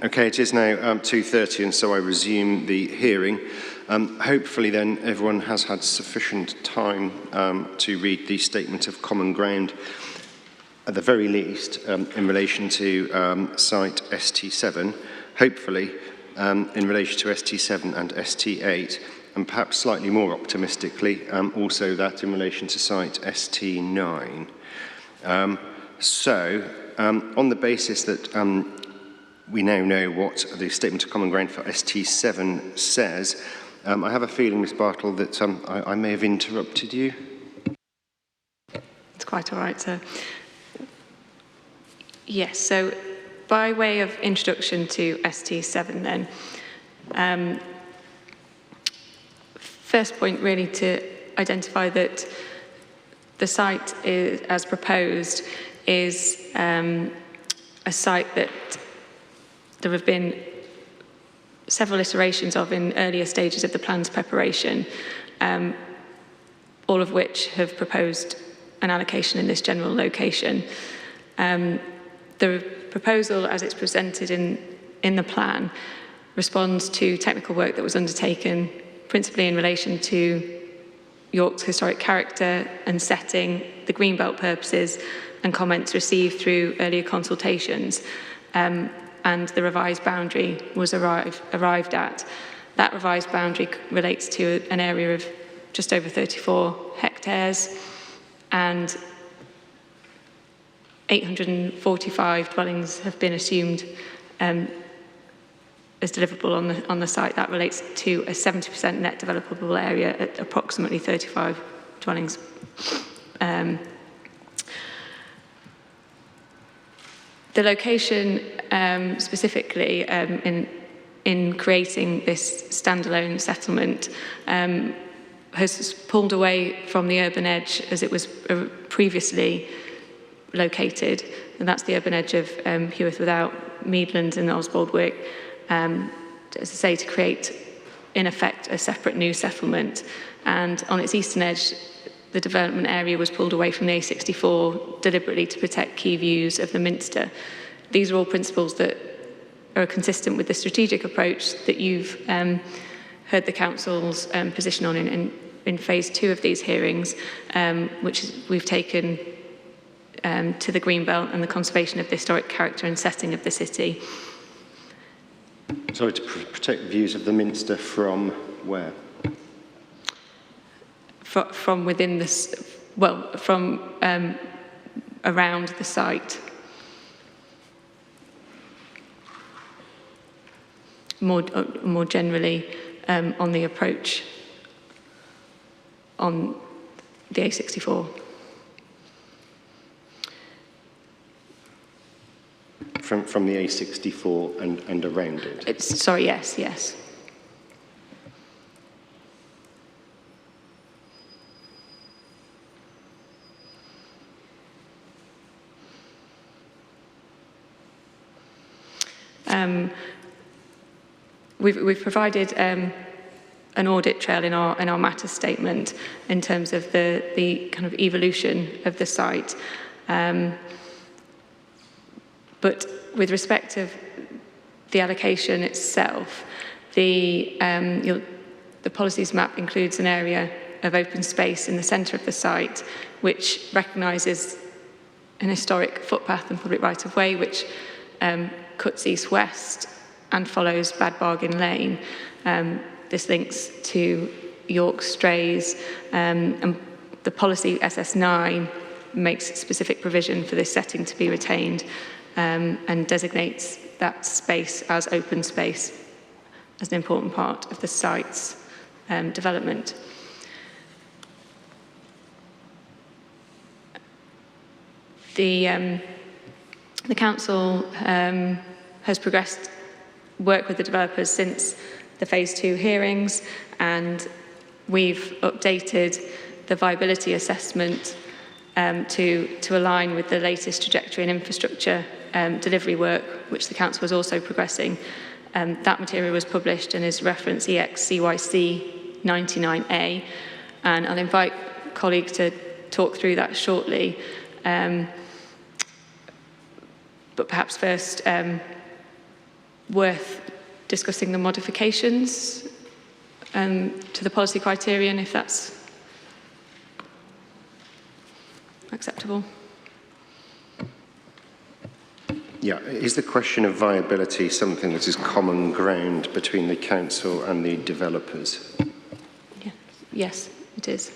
Okay, it is now 2:30, and so I resume the hearing. Hopefully then everyone has had sufficient time to read the Statement of Common Ground, at the very least, in relation to site ST7, hopefully in relation to ST7 and ST8, and perhaps slightly more optimistically, also that in relation to site ST9. On the basis that we now know what the Statement of Common Ground for ST7 says, I have a feeling, Ms Bartle, that I may have interrupted you. It's quite all right, sir. Yes, so by way of introduction to ST7 then, first point really to identify that the site is, as proposed is a site that there have been several iterations of in earlier stages of the plan's preparation, all of which have proposed an allocation in this general location. The proposal, as it's presented in the plan, responds to technical work that was undertaken principally in relation to York's historic character and setting, the Greenbelt purposes, and comments received through earlier consultations. And the revised boundary was arrived at. That revised boundary relates to an area of just over 34 hectares and 845 dwellings have been assumed as deliverable on the site. That relates to a 70% net developable area at approximately 35 dwellings. The location specifically in creating this standalone settlement has pulled away from the urban edge as it was previously located, and that's the urban edge of Heworth Without, Meadlands and Oswaldwick, as I say, to create in effect a separate new settlement. And on its eastern edge, the development area was pulled away from the A64 deliberately to protect key views of the Minster. These are all principles that are consistent with the strategic approach that you've heard the Council's position on in phase 2 of these hearings, which we've taken to the Greenbelt and the conservation of the historic character and setting of the city. Sorry, to protect views of the Minster from where? From within this, well, from around the site. More generally on the approach on the A64. From the A64 and around it? Sorry, yes. We've provided an audit trail in our matter statement in terms of the kind of evolution of the site. But with respect of the allocation itself, the policies map includes an area of open space in the centre of the site, which recognises an historic footpath and public right-of-way, which cuts east-west and follows Bad Bargain Lane. This links to York Strays, and the policy SS9 makes specific provision for this setting to be retained and designates that space as open space as an important part of the site's development. The Council has progressed work with the developers since the phase 2 hearings, and we've updated the viability assessment to align with the latest trajectory and infrastructure delivery work, which the Council is also progressing. That material was published and is reference EXCYC 99A, and I'll invite colleagues to talk through that shortly. But perhaps first, worth discussing the modifications to the policy criterion, if that's acceptable. Yeah, is the question of viability something that is common ground between the council and the developers? Yeah. Yes, it is.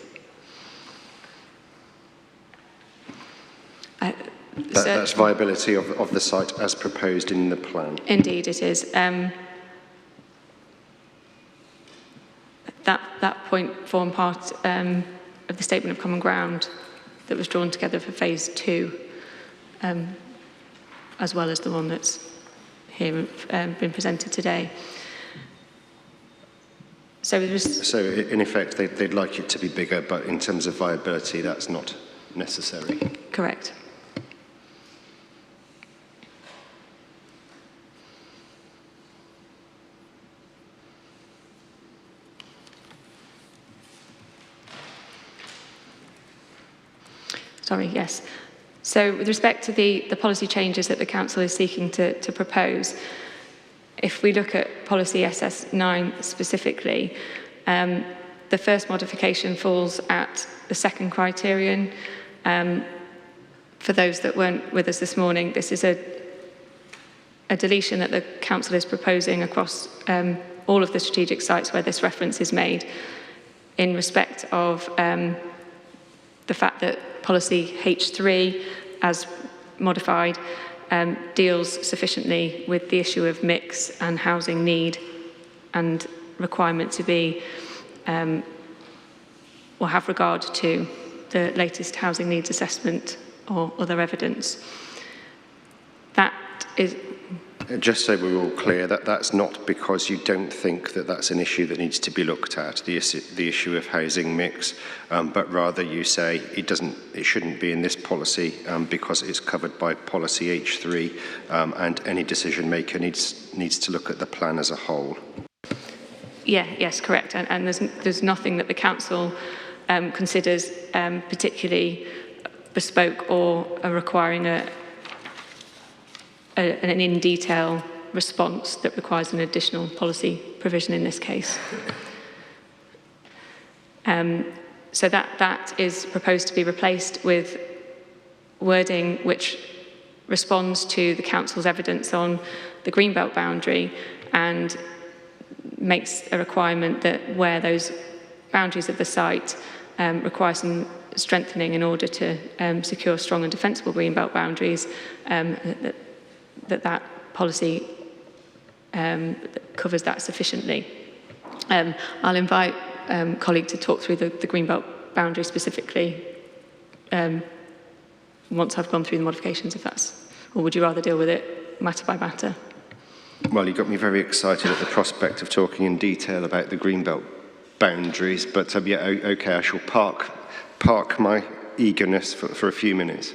That's viability of the site as proposed in the plan? Indeed, it is. That point formed part of the statement of common ground that was drawn together for phase 2, as well as the one that's here been presented today. So in effect, they'd like it to be bigger, but in terms of viability, that's not necessary. Correct. Sorry, yes. So with respect to the policy changes that the Council is seeking to propose, if we look at policy SS9 specifically, the first modification falls at the second criterion. For those that weren't with us this morning, this is a deletion that the Council is proposing across all of the strategic sites where this reference is made in respect of the fact that policy H3, as modified, deals sufficiently with the issue of mix and housing need and requirement to be or have regard to the latest housing needs assessment or other evidence. That is... Just so we're all clear, that's not because you don't think that that's an issue that needs to be looked at, the issue of housing mix, but rather you say it shouldn't be in this policy because it's covered by policy H3, and any decision maker needs to look at the plan as a whole. Yeah, yes, correct. And there's nothing that the council considers particularly bespoke or requiring an in-detail response that requires an additional policy provision in this case. So that is proposed to be replaced with wording which responds to the council's evidence on the Greenbelt boundary and makes a requirement that where those boundaries of the site require some strengthening in order to secure strong and defensible Greenbelt boundaries, that policy covers that sufficiently. I'll invite colleague to talk through the Greenbelt boundary specifically once I've gone through the modifications, if that's, or would you rather deal with it matter by matter? Well, you got me very excited at the prospect of talking in detail about the Greenbelt boundaries, but yeah, okay, I shall park my eagerness for a few minutes.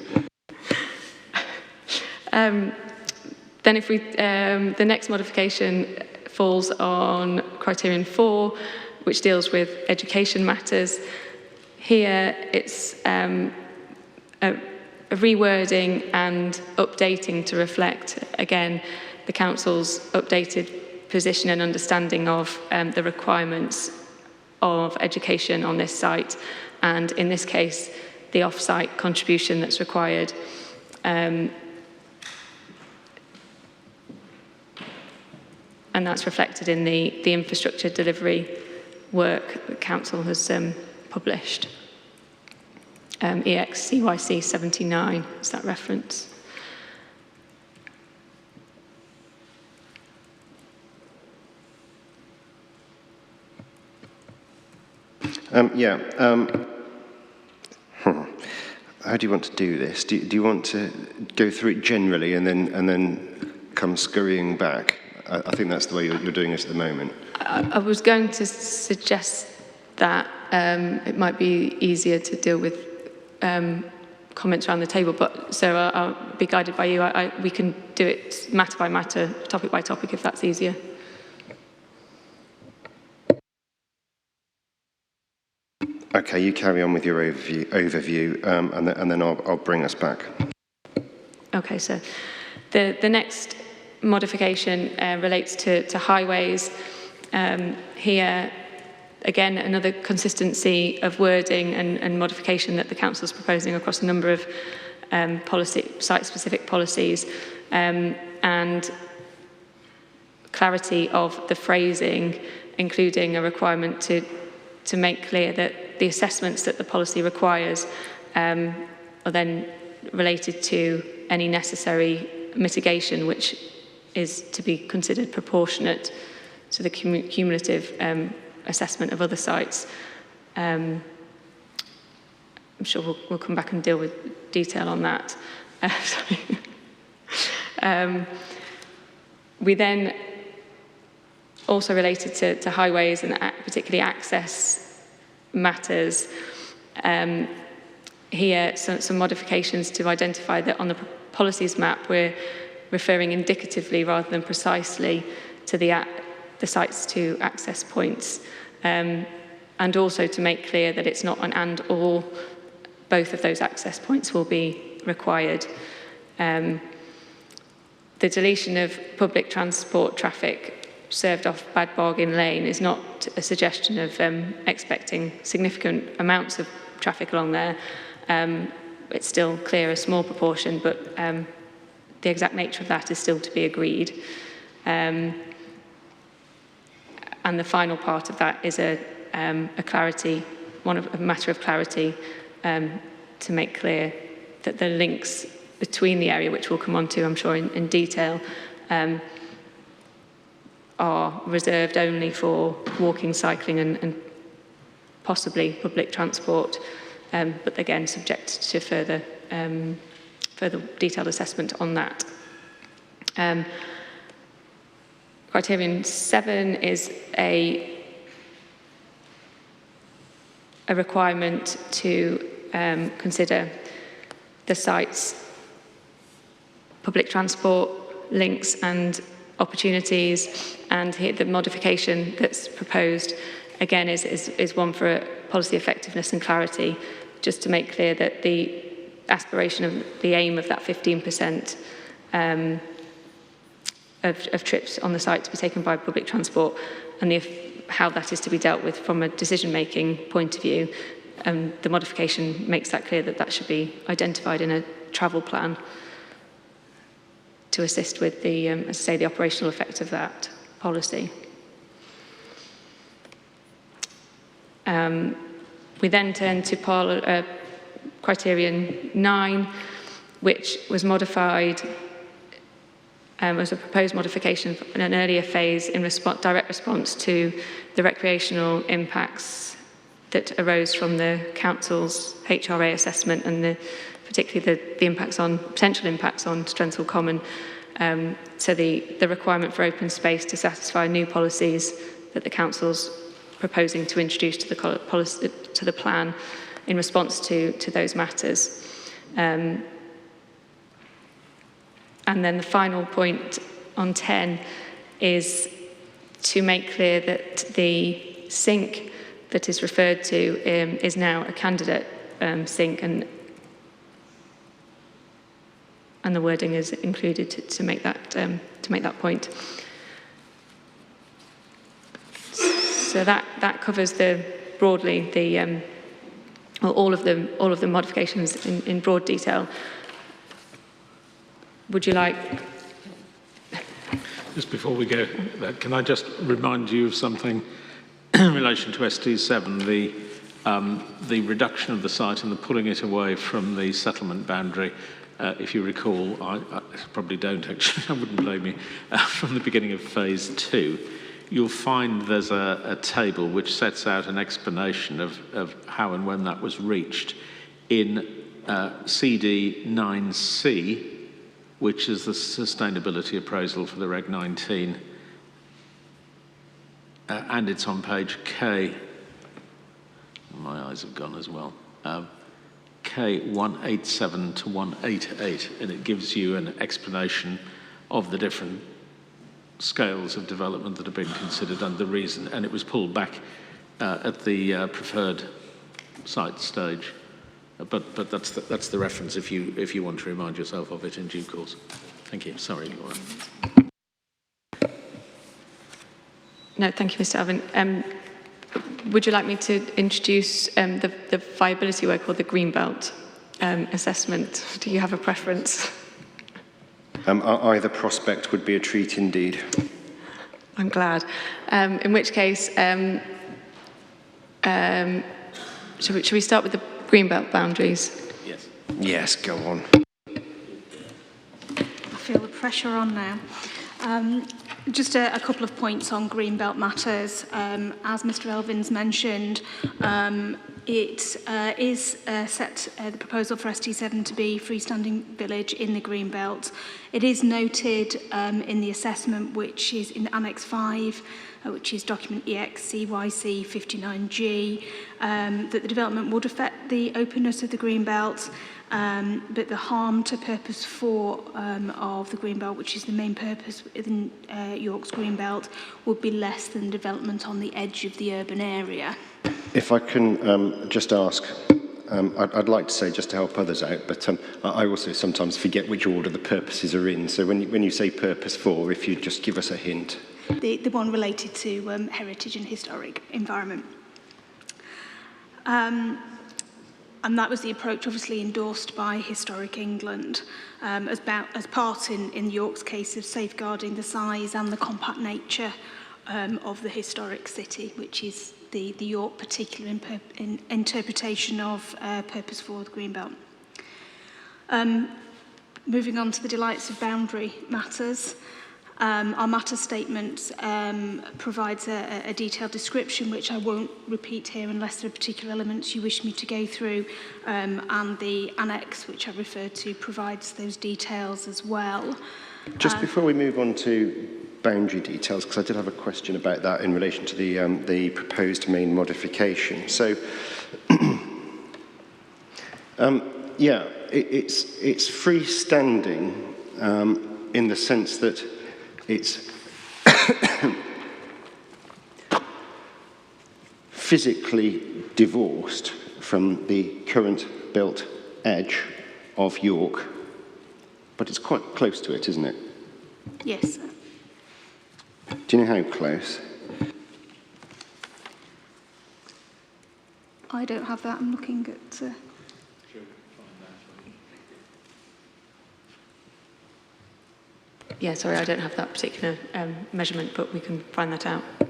Then if we, the next modification falls on criterion 4, which deals with education matters. Here it's a rewording and updating to reflect, again, the Council's updated position and understanding of the requirements of education on this site, and in this case, the off-site contribution that's required. And that's reflected in the infrastructure delivery work that Council has published. EXCYC 79 is that reference. How do you want to do this? Do you want to go through it generally and then come scurrying back? I think that's the way you're doing it at the moment. I was going to suggest that it might be easier to deal with comments around the table, but so I'll be guided by you. We can do it matter by matter, topic by topic, if that's easier. Okay, you carry on with your overview and then I'll bring us back. Okay, so the next modification relates to highways. Here, again, another consistency of wording and modification that the council is proposing across a number of site-specific policies, and clarity of the phrasing, including a requirement to make clear that the assessments that the policy requires are then related to any necessary mitigation, which is to be considered proportionate to the cumulative assessment of other sites. I'm sure we'll come back and deal with detail on that. We then also related to highways and particularly access matters. Here, some modifications to identify that on the policies map, we're referring indicatively rather than precisely to the sites to access points, and also to make clear that it's not an and/or, both of those access points will be required. The deletion of public transport traffic served off Bad Bargain Lane is not a suggestion of expecting significant amounts of traffic along there. It's still clear a small proportion, but the exact nature of that is still to be agreed. And the final part of that is a clarity, a matter of clarity, to make clear that the links between the area, which we'll come on to, I'm sure, in detail, are reserved only for walking, cycling, and possibly public transport, but again, subject to further detailed assessment on that. Criterion 7 is a requirement to consider the site's public transport links and opportunities, and here the modification that's proposed again is one for policy effectiveness and clarity, just to make clear that the aspiration of the aim of that 15% of trips on the site to be taken by public transport, and how that is to be dealt with from a decision-making point of view. The modification makes that clear that that should be identified in a travel plan to assist with the, as I say, the operational effect of that policy. We then turn to criterion 9, which was modified as a proposed modification in an earlier phase in direct response to the recreational impacts that arose from the council's HRA assessment, and particularly the potential impacts on Strensall Common. So the requirement for open space to satisfy new policies that the council's proposing to introduce to the plan in response to those matters. And then the final point on 10 is to make clear that the sink that is referred to is now a candidate sink, and the wording is included to make that point. So that covers broadly all of the modifications in broad detail. Would you like? Just before we go, can I just remind you of something in relation to ST7, the reduction of the site and the pulling it away from the settlement boundary? If you recall, I probably don't actually, I wouldn't blame you, from the beginning of phase 2, you'll find there's a table which sets out an explanation of how and when that was reached in CD 9C, which is the sustainability appraisal for the Reg 19. And it's on page K. My eyes have gone as well. K187 to 188, and it gives you an explanation of the different scales of development that have been considered and the reason, and it was pulled back at the preferred site stage. But that's the reference if you want to remind yourself of it in due course. Thank you. Sorry, Laura. No, thank you, Mr. Alvin. Would you like me to introduce the viability work or the Greenbelt assessment? Do you have a preference? Either prospect would be a treat indeed. I'm glad. In which case, should we start with the Greenbelt boundaries? Yes. Yes, go on. I feel the pressure on now. Just a couple of points on Greenbelt matters. As Mr. Elvin's mentioned, it is set the proposal for ST7 to be freestanding village in the Greenbelt. It is noted in the assessment, which is in Annex 5, which is document EXCYC 59G, that the development would affect the openness of the Greenbelt, but the harm to purpose 4 of the Greenbelt, which is the main purpose within York's Greenbelt, would be less than development on the edge of the urban area. If I can just ask, I'd like to say just to help others out, but I also sometimes forget which order the purposes are in. So when you say purpose 4, if you just give us a hint. The one related to heritage and historic environment. And that was the approach obviously endorsed by Historic England as part in York's case of safeguarding the size and the compact nature of the historic city, which is the York particular interpretation of purpose for the Greenbelt. Moving on to the delights of boundary matters. Our matter statement provides a detailed description, which I won't repeat here unless there are particular elements you wish me to go through, and the annex, which I referred to, provides those details as well. Just before we move on to boundary details, because I did have a question about that in relation to the proposed main modification. So, yeah, it's freestanding in the sense that it's physically divorced from the current built edge of York, but it's quite close to it, isn't it? Yes, sir. Do you know how close? I don't have that. I'm looking at... Yeah, sorry, I don't have that particular measurement, but we can find that out. Do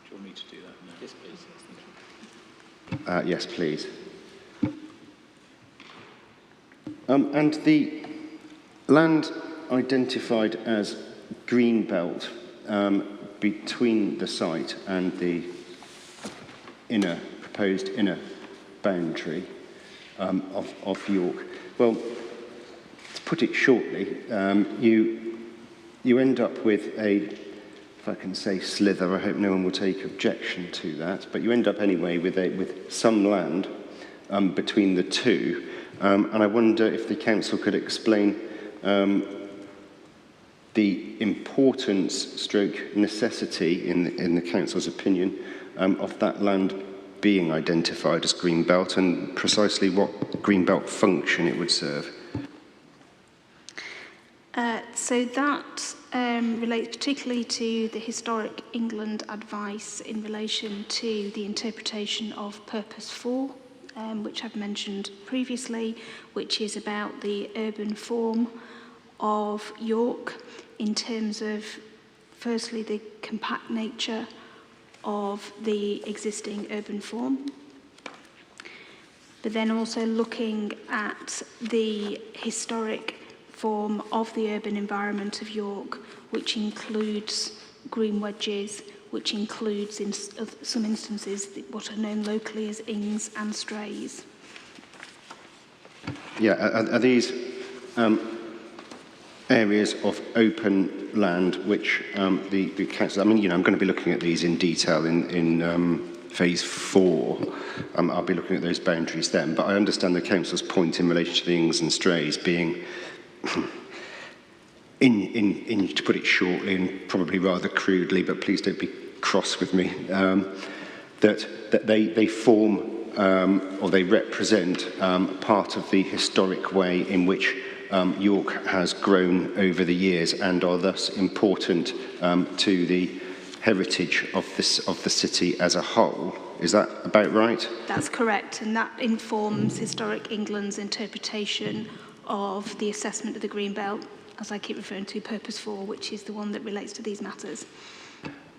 you want me to do that now? Yes, please. Yes, please. And the land identified as Greenbelt between the site and the proposed inner boundary of York. Well, to put it shortly, you end up with if I can say slither, I hope no one will take objection to that, but you end up anyway with some land between the two, and I wonder if the council could explain the importance stroke necessity in the council's opinion of that land being identified as Greenbelt and precisely what Greenbelt function it would serve. So that relates particularly to the Historic England advice in relation to the interpretation of Purpose 4, which I've mentioned previously, which is about the urban form of York in terms of, firstly, the compact nature of the existing urban form, but then also looking at the historic form of the urban environment of York, which includes green wedges, which includes, in some instances, what are known locally as ings and strays. Yeah, are these areas of open land which the council, I mean, you know, I'm going to be looking at these in detail in phase 4. I'll be looking at those boundaries then, but I understand the council's point in relation to the ings and strays being to put it shortly and probably rather crudely, but please don't be cross with me, that they form or they represent part of the historic way in which York has grown over the years and are thus important to the heritage of the city as a whole. Is that about right? That's correct, and that informs Historic England's interpretation of the assessment of the Greenbelt, as I keep referring to, Purpose 4, which is the one that relates to these matters.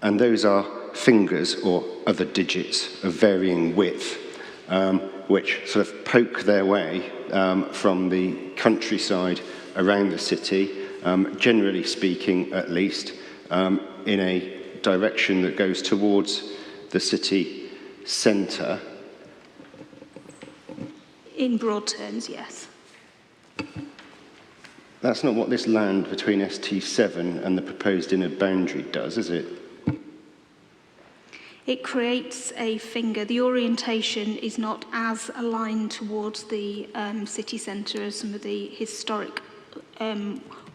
And those are fingers or other digits of varying width, which sort of poke their way from the countryside around the city, generally speaking at least, in a direction that goes towards the city centre. In broad terms, yes. That's not what this land between ST7 and the proposed inner boundary does, is it? It creates a finger. The orientation is not as aligned towards the city centre as some of the historic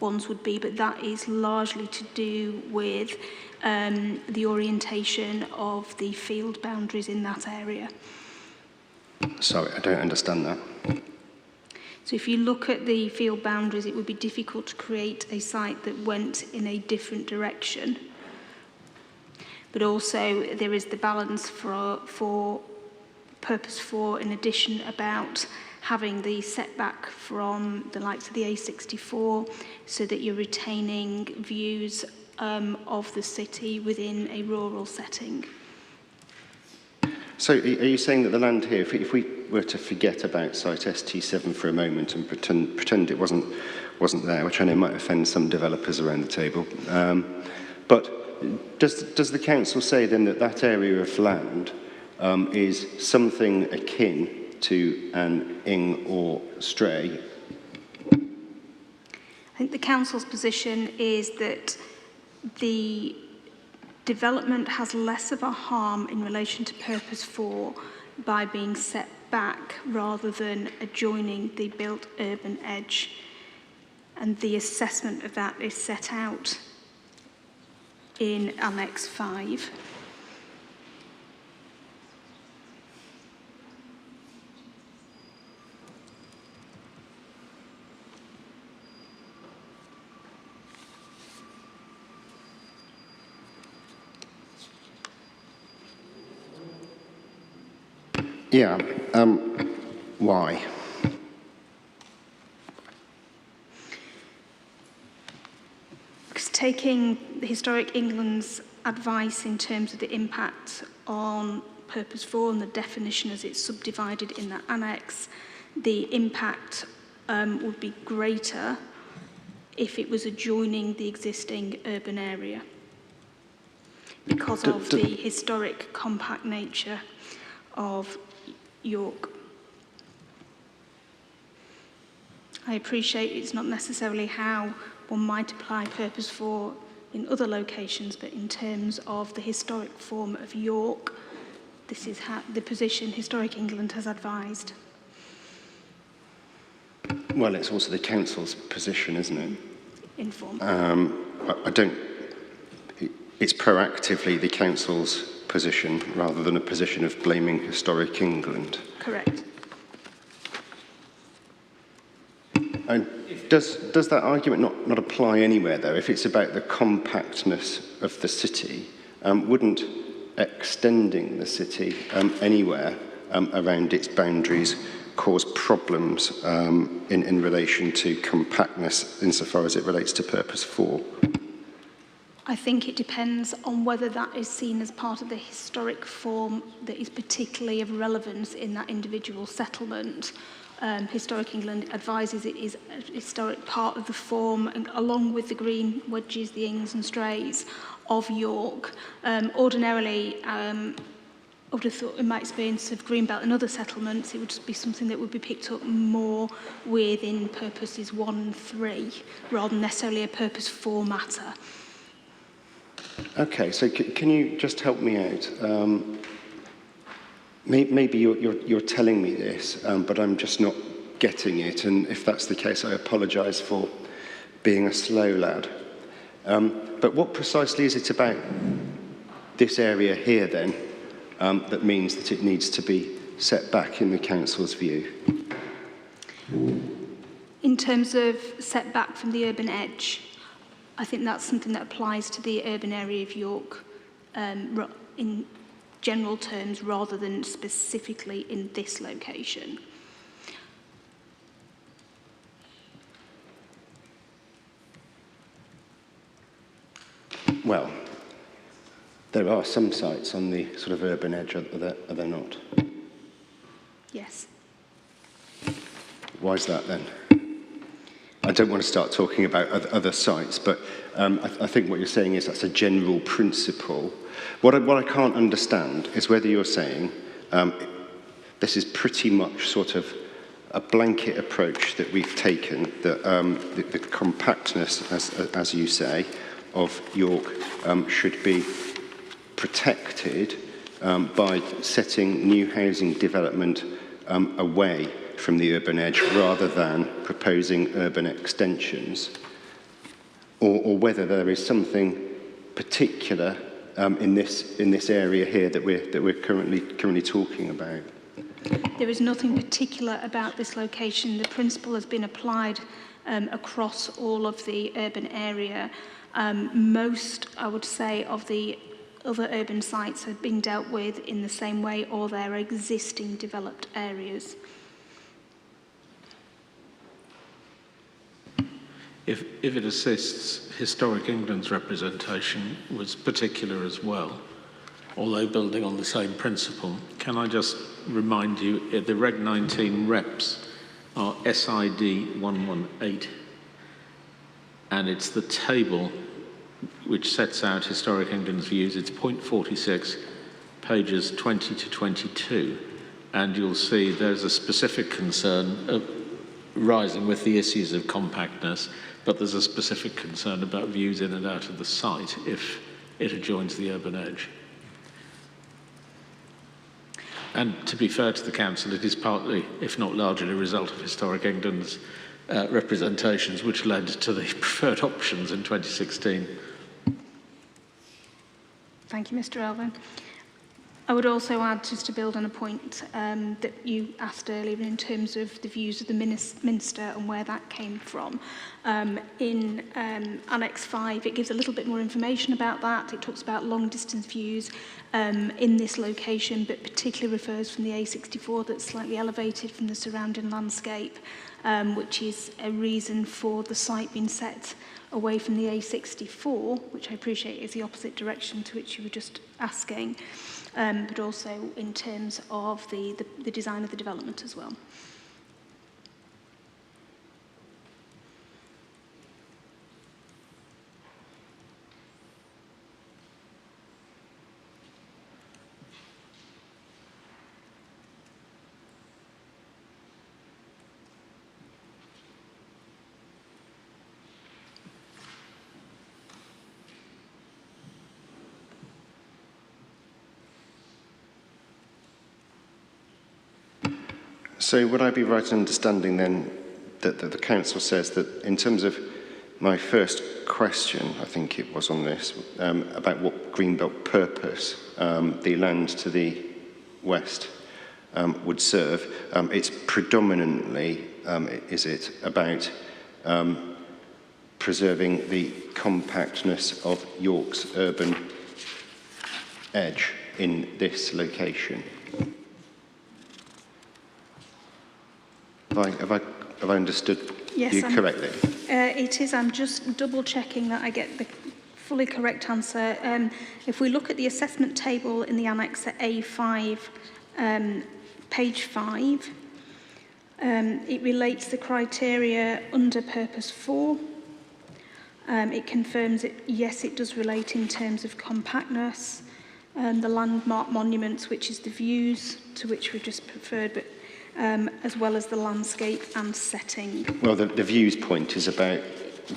ones would be, but that is largely to do with the orientation of the field boundaries in that area. Sorry, I don't understand that. So if you look at the field boundaries, it would be difficult to create a site that went in a different direction. But also there is the balance for Purpose 4 in addition about having the setback from the likes of the A64 so that you're retaining views of the city within a rural setting. So are you saying that the land here, if we were to forget about site ST7 for a moment and pretend it wasn't there, which I know might offend some developers around the table, but does the council say then that that area of land is something akin to an ing or stray? I think the council's position is that the development has less of a harm in relation to Purpose 4 by being set back rather than adjoining the built urban edge. And the assessment of that is set out in Annex 5. Yeah, why? Because taking Historic England's advice in terms of the impact on Purpose 4 and the definition as it's subdivided in that annex, the impact would be greater if it was adjoining the existing urban area because of the historic compact nature of York. I appreciate it's not necessarily how one might apply Purpose 4 in other locations, but in terms of the historic form of York, this is how the position Historic England has advised. Well, it's also the council's position, isn't it? Informed. It's proactively the council's position rather than a position of blaming Historic England. Correct. And does that argument not apply anywhere, though? If it's about the compactness of the city, wouldn't extending the city anywhere around its boundaries cause problems in relation to compactness insofar as it relates to Purpose 4? I think it depends on whether that is seen as part of the historic form that is particularly of relevance in that individual settlement. Historic England advises it is a historic part of the form, and along with the green wedges, the ings and strays of York. Ordinarily, I would have thought, in my experience of Greenbelt and other settlements, it would just be something that would be picked up more within Purposes 1 and 3, rather than necessarily a Purpose 4 matter. Okay, so can you just help me out? Maybe you're telling me this, but I'm just not getting it. And if that's the case, I apologise for being a slow lad. But what precisely is it about this area here, then, that means that it needs to be set back in the council's view? In terms of setback from the urban edge, I think that's something that applies to the urban area of York in general terms rather than specifically in this location. Well, there are some sites on the sort of urban edge, are there not? Yes. Why is that then? I don't want to start talking about other sites, but I think what you're saying is that's a general principle. What I can't understand is whether you're saying this is pretty much sort of a blanket approach that we've taken, that the compactness, as you say, of York should be protected by setting new housing development away from the urban edge rather than proposing urban extensions, or whether there is something particular in this area here that we're currently talking about. There is nothing particular about this location. The principle has been applied across all of the urban area. Most, I would say, of the other urban sites have been dealt with in the same way, or their existing developed areas. If it assists, Historic England's representation was particular as well, although building on the same principle. Can I just remind you, the Reg 19 reps are SID 118, and it's the table which sets out Historic England's views. It's point 46, pages 20 to 22, and you'll see there's a specific concern rising with the issues of compactness, but there's a specific concern about views in and out of the site if it adjoins the urban edge. And to be fair to the council, it is partly, if not largely, a result of Historic England's representations, which led to the preferred options in 2016. Thank you, Mr. Elvin. I would also add, just to build on a point that you asked earlier in terms of the views of the Minster and where that came from. In Annex 5, it gives a little bit more information about that. It talks about long-distance views in this location, but particularly refers from the A64 that's slightly elevated from the surrounding landscape, which is a reason for the site being set away from the A64, which I appreciate is the opposite direction to which you were just asking. But also in terms of the design of the development as well. So would I be right in understanding then that the council says that in terms of my first question, I think it was on this, about what Greenbelt purpose the land to the west would serve, it's predominantly, is it, about preserving the compactness of York's urban edge in this location? Have I understood you correctly? It is. I'm just double checking that I get the fully correct answer. If we look at the assessment table in the annex at A5, page 5, it relates the criteria under purpose 4. It confirms it, yes, it does relate in terms of compactness, the landmark monuments, which is the views to which we've just preferred, but as well as the landscape and setting. Well, the views point is about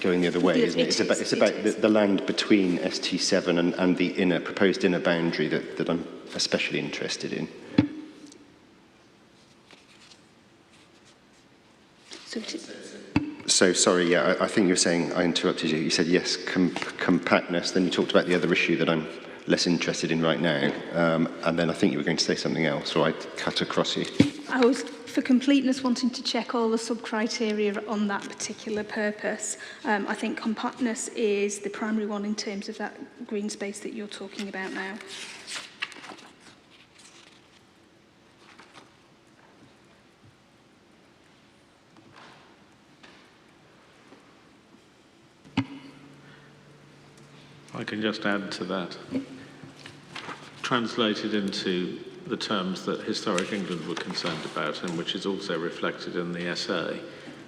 going the other way, isn't it? It's about the land between ST7 and the proposed inner boundary that I'm especially interested in. So it is. So, sorry, yeah, I think you were saying, I interrupted you. You said, yes, compactness. Then you talked about the other issue that I'm less interested in right now. And then I think you were going to say something else, or I cut across you. I was, for completeness, wanting to check all the sub-criteria on that particular purpose. I think compactness is the primary one in terms of that green space that you're talking about now. I can just add to that. Translated into the terms that Historic England were concerned about, and which is also reflected in the essay,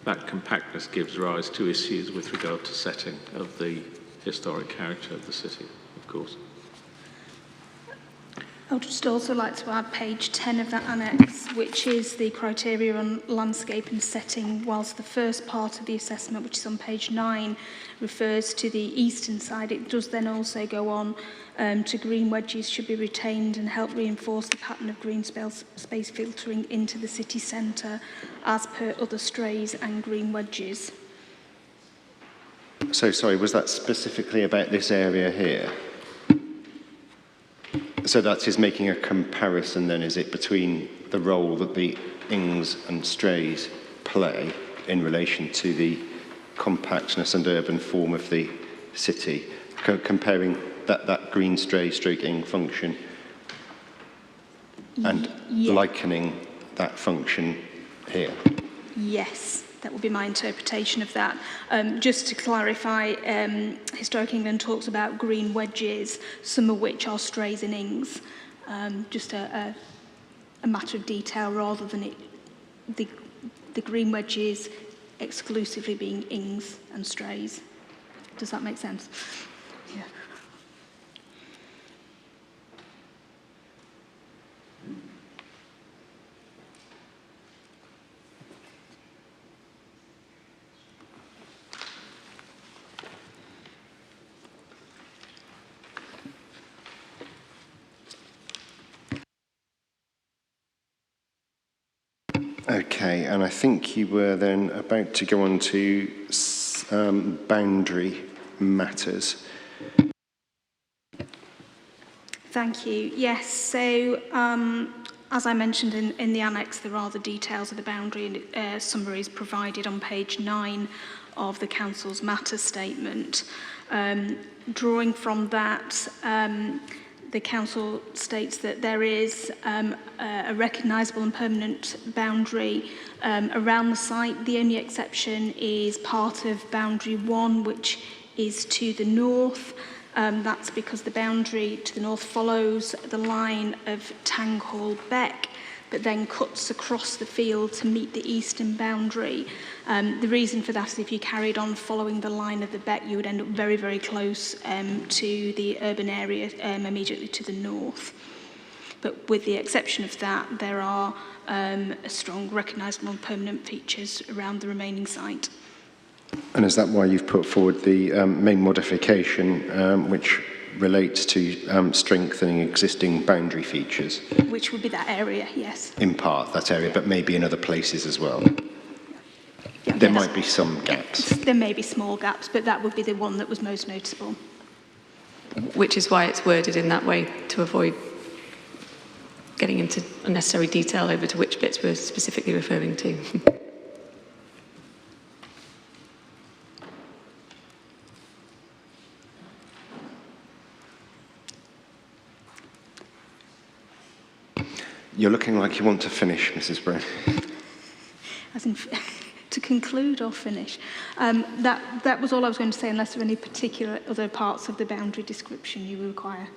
that compactness gives rise to issues with regard to setting of the historic character of the city, of course. I would just also like to add page 10 of that annex, which is the criteria on landscape and setting, whilst the first part of the assessment, which is on page 9, refers to the eastern side. It does then also go on to green wedges should be retained and help reinforce the pattern of green space filtering into the city centre as per other strays and green wedges. So, sorry, was that specifically about this area here? So that is making a comparison then, is it, between the role that the ings and strays play in relation to the compactness and urban form of the city, comparing that green stray stroke ing function and likening that function here? Yes, that would be my interpretation of that. Just to clarify, Historic England talks about green wedges, some of which are strays and ings. Just a matter of detail rather than the green wedges exclusively being ings and strays. Does that make sense? Yeah. Okay, and I think you were then about to go on to boundary matters. Thank you. Yes, so as I mentioned in the annex, there are the details of the boundary and summaries provided on page 9 of the Council's matter statement. Drawing from that, the Council states that there is a recognisable and permanent boundary around the site. The only exception is part of Boundary 1, which is to the north. That's because the boundary to the north follows the line of Tanghall Beck, but then cuts across the field to meet the eastern boundary. The reason for that is if you carried on following the line of the Beck, you would end up very, very close to the urban area immediately to the north. But with the exception of that, there are strong recognisable and permanent features around the remaining site. And is that why you've put forward the main modification, which relates to strengthening existing boundary features? Which would be that area, yes. In part, that area, but maybe in other places as well. Yeah, There might be some gaps. There may be small gaps, but that would be the one that was most noticeable. Which is why it's worded in that way, to avoid getting into unnecessary detail over to which bits we're specifically referring to. You're looking like you want to finish, Mrs. Brown. As in, to conclude or finish. That was all I was going to say, unless there are any particular other parts of the boundary description you require.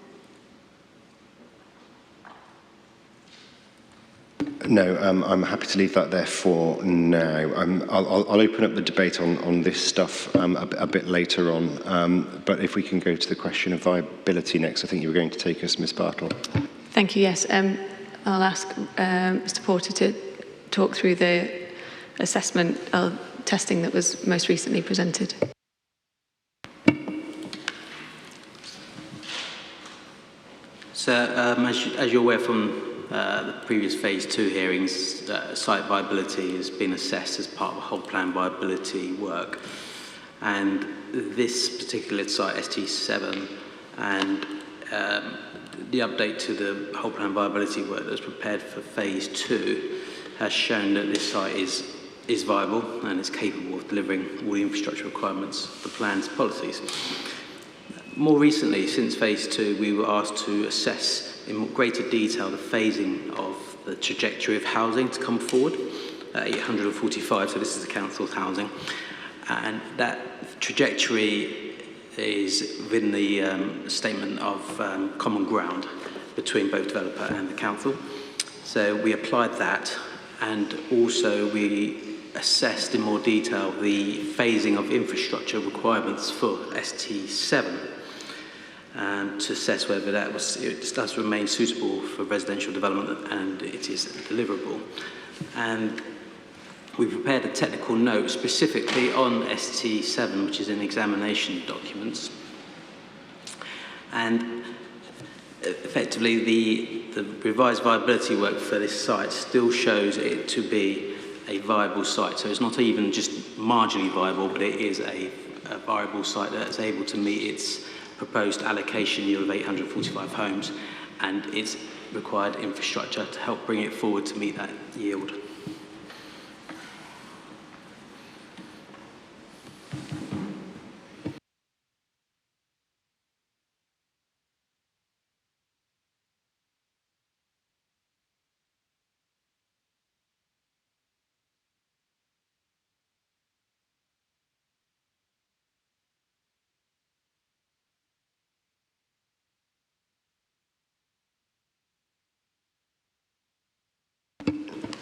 No, I'm happy to leave that there for now. I'll open up the debate on this stuff a bit later on, but if we can go to the question of viability next, I think you were going to take us, Ms. Bartle. Thank you, yes. I'll ask Mr. Porter to talk through the assessment testing that was most recently presented. So, as you're aware from the previous Phase 2 hearings, site viability has been assessed as part of whole plan viability work. And this particular site, ST7, and the update to the whole plan viability work that was prepared for Phase 2 has shown that this site is viable and is capable of delivering all the infrastructure requirements of the plan's policies. More recently, since phase 2, we were asked to assess in greater detail the phasing of the trajectory of housing to come forward at 845, so this is the council's housing, and that trajectory is within the statement of common ground between both developer and the council. So we applied that, and also we assessed in more detail the phasing of infrastructure requirements for ST7 to assess whether it does remain suitable for residential development and it is deliverable. And we prepared a technical note specifically on ST7, which is in examination documents. And effectively, the revised viability work for this site still shows it to be a viable site. So it's not even just marginally viable, but it is a viable site that's able to meet its proposed allocation yield of 845 homes and its required infrastructure to help bring it forward to meet that yield.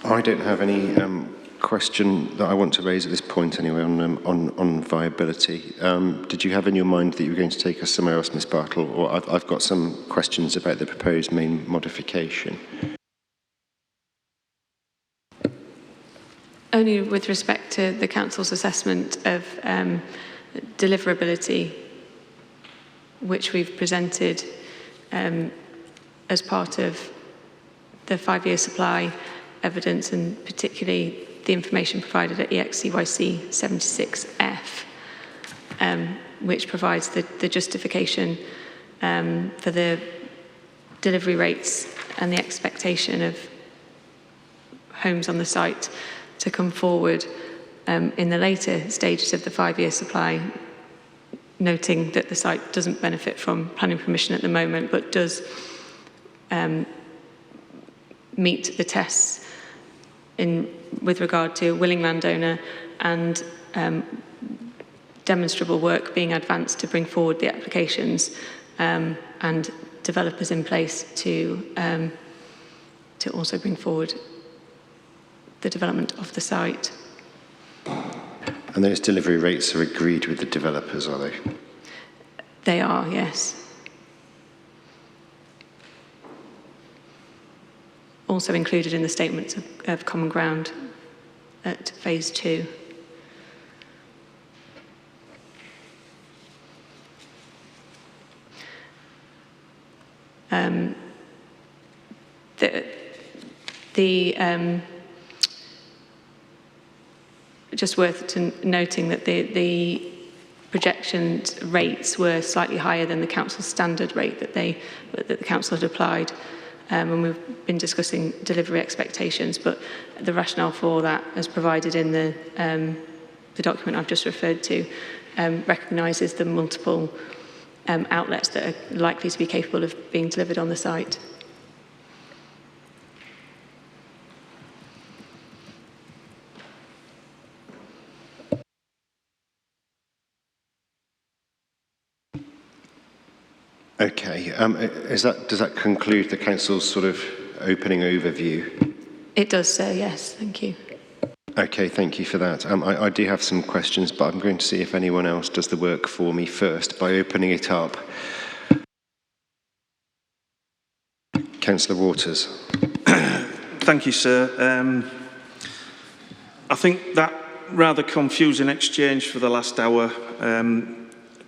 I don't have any question that I want to raise at this point anyway on viability. Did you have in your mind that you were going to take us somewhere else, Ms Bartle? Or I've got some questions about the proposed main modification. Only with respect to the council's assessment of deliverability, which we've presented as part of the 5-year supply evidence, and particularly the information provided at EXCYC 76F, which provides the justification for the delivery rates and the expectation of homes on the site to come forward in the later stages of the 5-year supply, noting that the site doesn't benefit from planning permission at the moment, but does meet the tests with regard to willing landowner and demonstrable work being advanced to bring forward the applications and developers in place to also bring forward the development of the site. And those delivery rates are agreed with the developers, are they? They are, yes. Also included in the statements of common ground at phase 2. Just worth noting that the projections rates were slightly higher than the council's standard rate that the council had applied. And we've been discussing delivery expectations, but the rationale for that, as provided in the document I've just referred to, recognises the multiple outlets that are likely to be capable of being delivered on the site. Okay. Does that conclude the council's sort of opening overview? It does, sir, yes. Thank you. Okay, thank you for that. I do have some questions, but I'm going to see if anyone else does the work for me first by opening it up. Councillor Waters. Thank you, sir. I think that rather confusing exchange for the last hour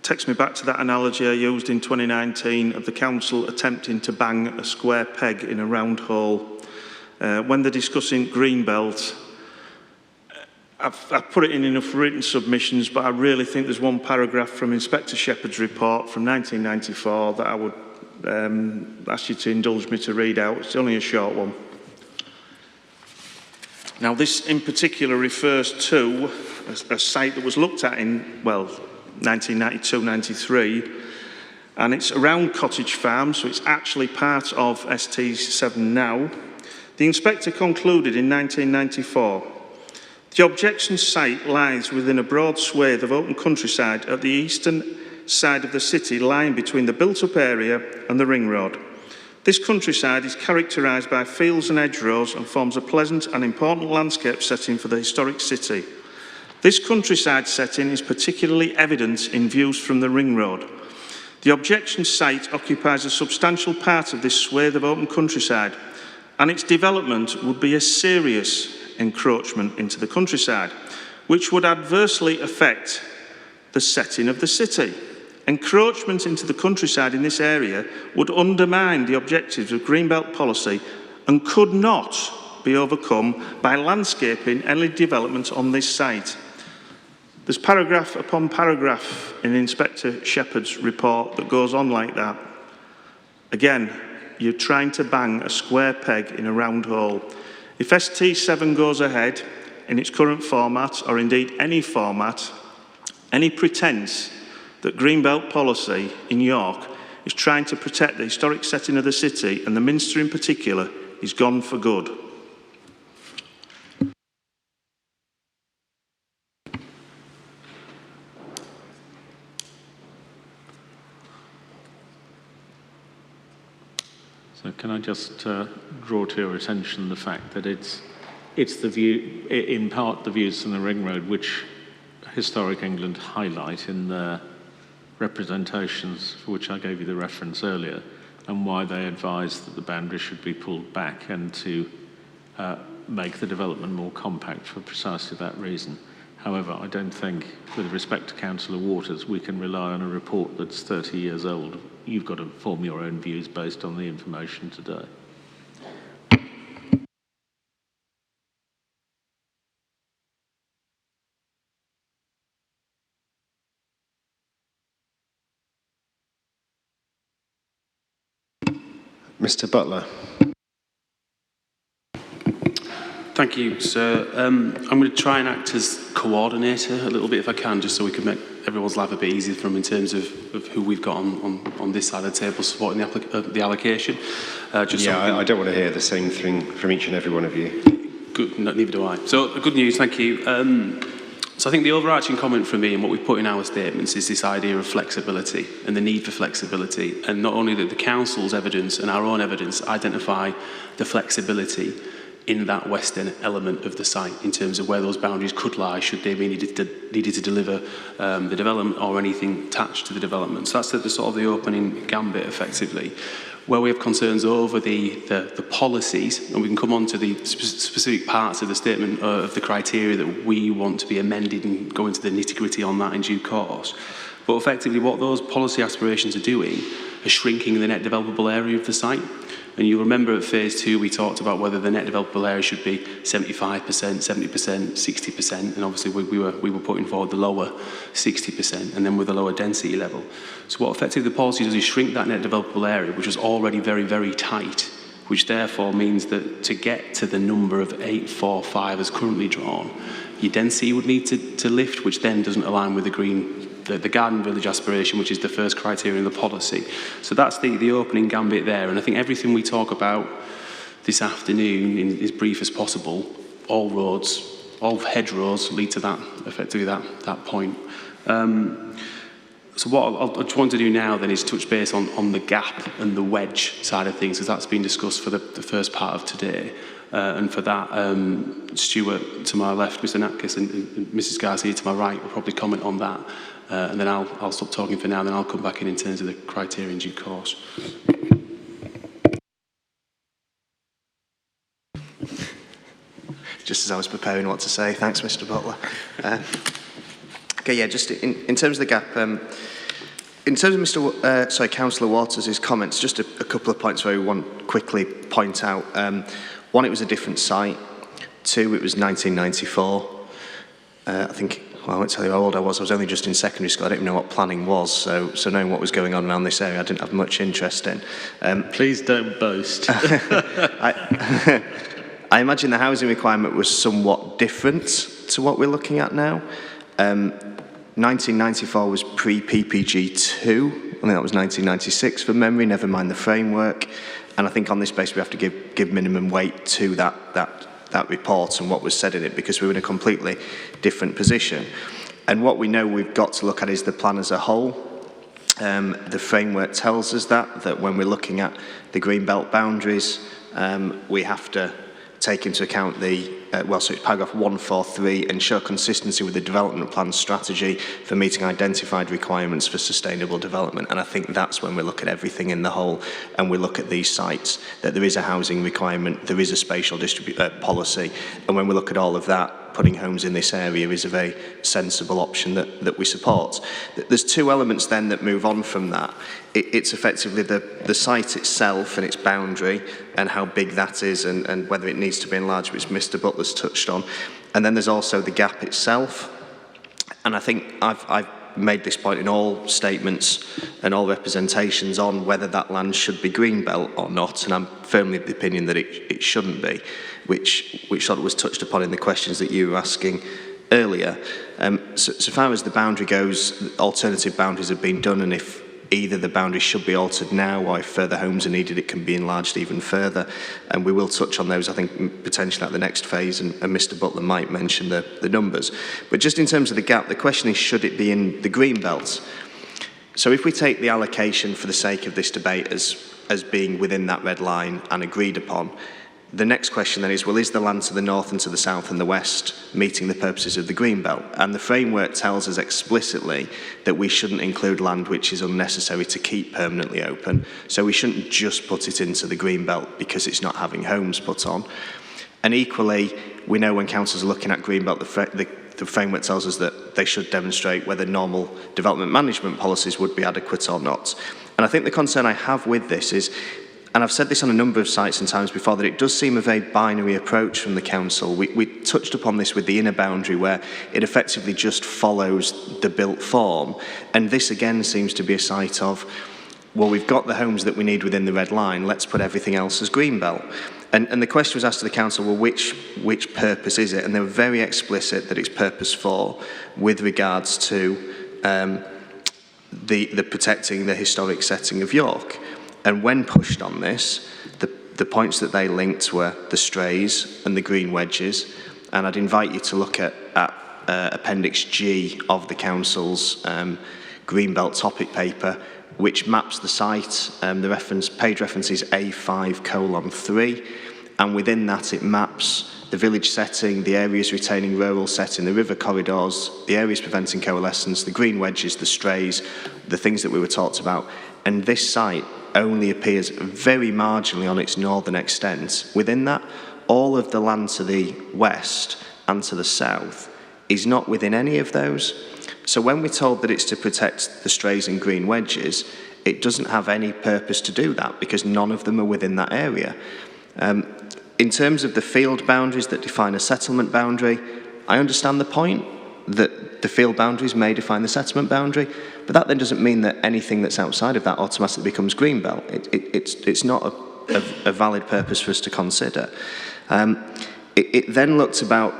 takes me back to that analogy I used in 2019 of the council attempting to bang a square peg in a round hole. When they're discussing Greenbelt, I've put it in enough written submissions, but I really think there's one paragraph from Inspector Shepherd's report from 1994 that I would ask you to indulge me to read out. It's only a short one. Now, this in particular refers to a site that was looked at in, well, 1992-93, and it's around Cottage Farm, so it's actually part of ST7 now. The inspector concluded in 1994, the objection site lies within a broad swathe of open countryside at the eastern side of the city, lying between the built-up area and the ring road. This countryside is characterised by fields and hedgerows and forms a pleasant and important landscape setting for the historic city. This countryside setting is particularly evident in views from the ring road. The objection site occupies a substantial part of this swathe of open countryside, and its development would be a serious encroachment into the countryside, which would adversely affect the setting of the city. Encroachment into the countryside in this area would undermine the objectives of Greenbelt policy and could not be overcome by landscaping any development on this site. There's paragraph upon paragraph in Inspector Shepherd's report that goes on like that. Again, you're trying to bang a square peg in a round hole. If ST7 goes ahead in its current format, or indeed any format, any pretence that Greenbelt policy in York is trying to protect the historic setting of the city, and the Minster in particular, is gone for good. So can I just draw to your attention the fact that it's the view, in part the views from the Ring Road, which Historic England highlight in their representations, for which I gave you the reference earlier, and why they advise that the boundary should be pulled back and to make the development more compact for precisely that reason. However, I don't think, with respect to Councillor Waters, we can rely on a report that's 30 years old. You've got to form your own views based on the information today. Mr. Butler. Thank you, sir. I'm going to try and act as coordinator a little bit if I can, just so we can make everyone's life a bit easier for them in terms of who we've got on this side of the table supporting the allocation. I don't want to hear the same thing from each and every one of you. Good, neither do I. So, good news, thank you. So I think the overarching comment from me and what we've put in our statements is this idea of flexibility and the need for flexibility, and not only that the council's evidence and our own evidence identify the flexibility in that western element of the site in terms of where those boundaries could lie should they be needed to deliver the development or anything attached to the development. So that's the sort of the opening gambit effectively. Where we have concerns over the policies, and we can come on to the specific parts of the statement of the criteria that we want to be amended and go into the nitty-gritty on that in due course. But effectively what those policy aspirations are doing is shrinking the net developable area of the site. And you'll remember at phase 2 we talked about whether the net developable area should be 75%, 70%, 60%, and obviously we were putting forward the lower 60% and then with a lower density level. So what effectively the policy does is shrink that net developable area, which was already very, very tight, which therefore means that to get to the number of 845 as currently drawn, your density would need to lift, which then doesn't align with the Garden Village aspiration, which is the first criteria in the policy. So that's the opening gambit there. And I think everything we talk about this afternoon, in as brief as possible, all roads, all hedgerows lead to that, effectively that point. So what I just want to do now then is touch base on the gap and the wedge side of things, because that's been discussed for the first part of today. And for that, Stuart to my left, Mr. Natkis, and Mrs. Garcia to my right will probably comment on that. And then I'll stop talking for now, and then I'll come back in terms of the criteria in due course. Just as I was preparing what to say, thanks, Mr. Butler. Okay, yeah, just in terms of the gap, in terms of Councillor Waters' comments, just a couple of points where we want to quickly point out. One, it was a different site. Two, it was 1994. I think, well, I won't tell you how old I was only just in secondary school. I didn't even know what planning was, so knowing what was going on around this area, I didn't have much interest in. Please don't boast. I imagine the housing requirement was somewhat different to what we're looking at now. 1994 was pre-PPG2. I think that was 1996 from memory, never mind the framework. And I think on this basis we have to give minimum weight to that report and what was said in it, because we were in a completely different position. And what we know we've got to look at is the plan as a whole. The framework tells us that when we're looking at the green belt boundaries, we have to take into account the, so it's paragraph 143, ensure consistency with the development plan strategy for meeting identified requirements for sustainable development. And I think that's when we look at everything in the whole and we look at these sites, that there is a housing requirement, there is a spatial policy. And when we look at all of that, putting homes in this area is a very sensible option that we support. There's two elements then that move on from that. It's effectively the site itself and its boundary and how big that is and whether it needs to be enlarged, which Mr. Butler's touched on. And then there's also the gap itself. And I think I've made this point in all statements and all representations on whether that land should be greenbelt or not, and I'm firmly of the opinion that it shouldn't be, which sort of was touched upon in the questions that you were asking earlier. So far as the boundary goes, alternative boundaries have been done, and if either the boundary should be altered now or if further homes are needed, it can be enlarged even further. And we will touch on those, I think, potentially at the next phase, and Mr. Butler might mention the numbers. But just in terms of the gap, the question is, should it be in the green belt? So if we take the allocation for the sake of this debate as being within that red line and agreed upon, the next question then is, well, is the land to the north and to the south and the west meeting the purposes of the green belt? And the framework tells us explicitly that we shouldn't include land which is unnecessary to keep permanently open. So we shouldn't just put it into the green belt because it's not having homes put on. And equally, we know when councils are looking at green belt, the framework tells us that they should demonstrate whether normal development management policies would be adequate or not. And I think the concern I have with this is, and I've said this on a number of sites and times before, that it does seem a very binary approach from the council. We touched upon this with the inner boundary, where it effectively just follows the built form. And this again seems to be a site of, well, we've got the homes that we need within the red line, let's put everything else as greenbelt. And the question was asked to the council, well, which purpose is it? And they were very explicit that it's purpose 4 with regards to the protecting the historic setting of York. And when pushed on this, the points that they linked were the strays and the green wedges. And I'd invite you to look at Appendix G of the Council's Greenbelt topic paper, which maps the site. The page reference is A5:3. And within that, it maps the village setting, the areas retaining rural setting, the river corridors, the areas preventing coalescence, the green wedges, the strays, the things that we were talked about. And this site only appears very marginally on its northern extent. Within that, all of the land to the west and to the south is not within any of those. So when we're told that it's to protect the strays and green wedges, it doesn't have any purpose to do that because none of them are within that area. In terms of the field boundaries that define a settlement boundary, I understand the point that the field boundaries may define the settlement boundary, but that then doesn't mean that anything that's outside of that automatically becomes greenbelt. It's not a valid purpose for us to consider. It then looked about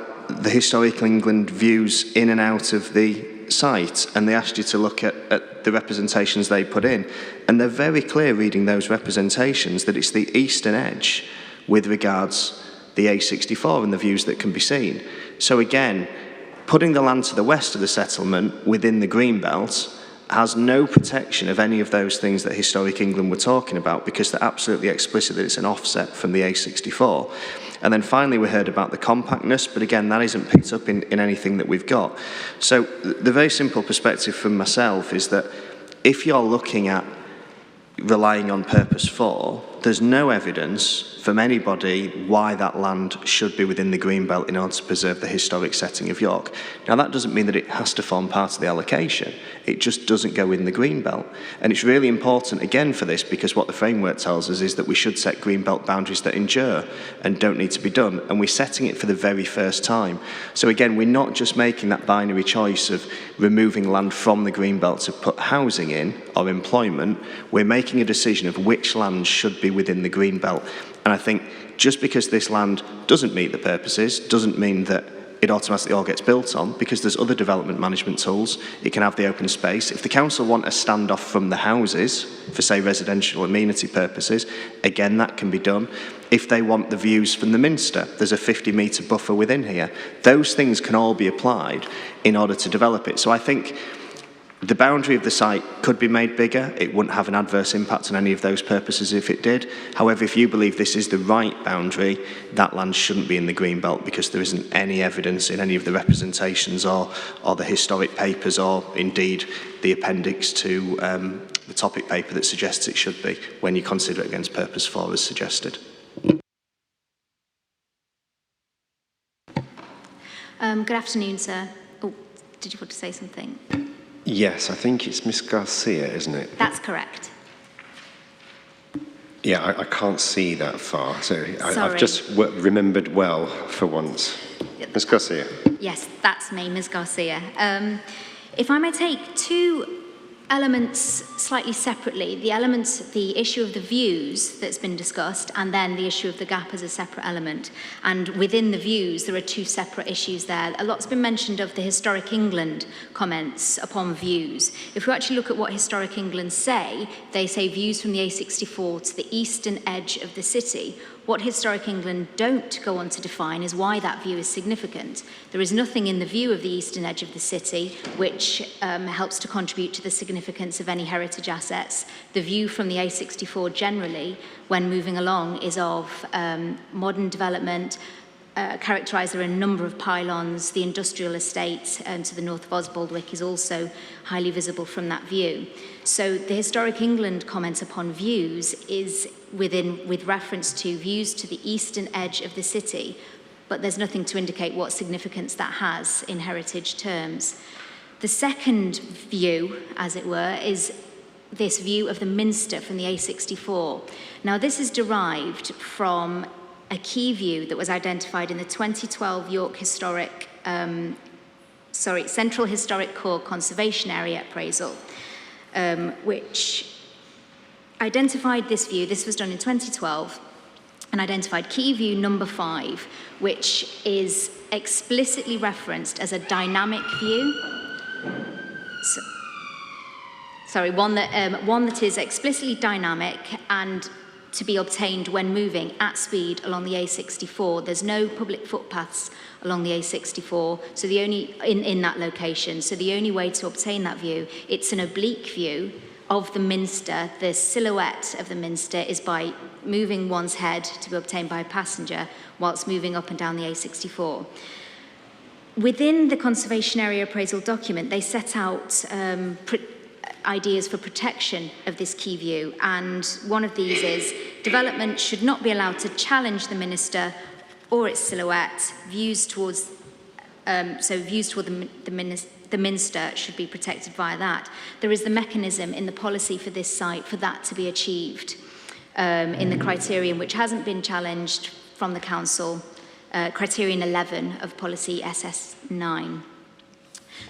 the Historical England views in and out of the site, and they asked you to look at the representations they put in. And they're very clear reading those representations that it's the eastern edge with regards the A64 and the views that can be seen. So again, putting the land to the west of the settlement within the green belt has no protection of any of those things that Historic England were talking about because they're absolutely explicit that it's an offset from the A64. And then finally we heard about the compactness, but again, that isn't picked up in anything that we've got. So the very simple perspective from myself is that if you're looking at relying on purpose 4, there's no evidence from anybody why that land should be within the green belt in order to preserve the historic setting of York. Now that doesn't mean that it has to form part of the allocation, it just doesn't go in the green belt. And it's really important again for this because what the framework tells us is that we should set green belt boundaries that endure and don't need to be done, and we're setting it for the very first time. So again, we're not just making that binary choice of removing land from the green belt to put housing in or employment, we're making a decision of which land should be within the green belt. And I think just because this land doesn't meet the purposes doesn't mean that it automatically all gets built on, because there's other development management tools. It can have the open space. If the council want a standoff from the houses for, say, residential amenity purposes, again, that can be done. If they want the views from the Minster, there's a 50-metre buffer within here. Those things can all be applied in order to develop it. So I think the boundary of the site could be made bigger. It wouldn't have an adverse impact on any of those purposes if it did. However, if you believe this is the right boundary, that land shouldn't be in the green belt, because there isn't any evidence in any of the representations or the historic papers, or indeed the appendix to the topic paper, that suggests it should be when you consider it against purpose 4 as suggested. Good afternoon, sir. Oh, did you want to say something? Yes, I think it's Miss Garcia, isn't it? That's correct. Yeah, I can't see that far, so I've Sorry. just remembered well for once. Miss Garcia. Yes, that's me, Ms. Garcia. If I may take two elements slightly separately, the issue of the views that's been discussed, and then the issue of the gap as a separate element. And within the views, there are two separate issues there. A lot's been mentioned of the Historic England comments upon views. If we actually look at what Historic England say, they say views from the A64 to the eastern edge of the city. What Historic England don't go on to define is why that view is significant. There is nothing in the view of the eastern edge of the city which helps to contribute to the significance of any heritage assets. The view from the A64 generally, when moving along, is of modern development, characterised. There are a number of pylons. The industrial estate to the north of Osbaldwick is also highly visible from that view. So the Historic England comment upon views is with reference to views to the eastern edge of the city, but there's nothing to indicate what significance that has in heritage terms. The second view, as it were, is this view of the Minster from the A64. Now, this is derived from a key view that was identified in the 2012 York Central Historic Core Conservation Area appraisal, which identified this view. This was done in 2012, and identified key view number 5, which is explicitly referenced as a dynamic view. One that is explicitly dynamic and to be obtained when moving at speed along the A64. There's no public footpaths along the A64, so the only in that location. So the only way to obtain that view, it's an oblique view of the Minster. The silhouette of the Minster is by moving one's head to be obtained by a passenger whilst moving up and down the A64. Within the Conservation Area Appraisal document, they set out ideas for protection of this key view, and one of these is development should not be allowed to challenge the Minster or its silhouette. Views toward the Minster should be protected via that. There is the mechanism in the policy for this site for that to be achieved in the criterion which hasn't been challenged from the council, criterion 11 of policy SS9.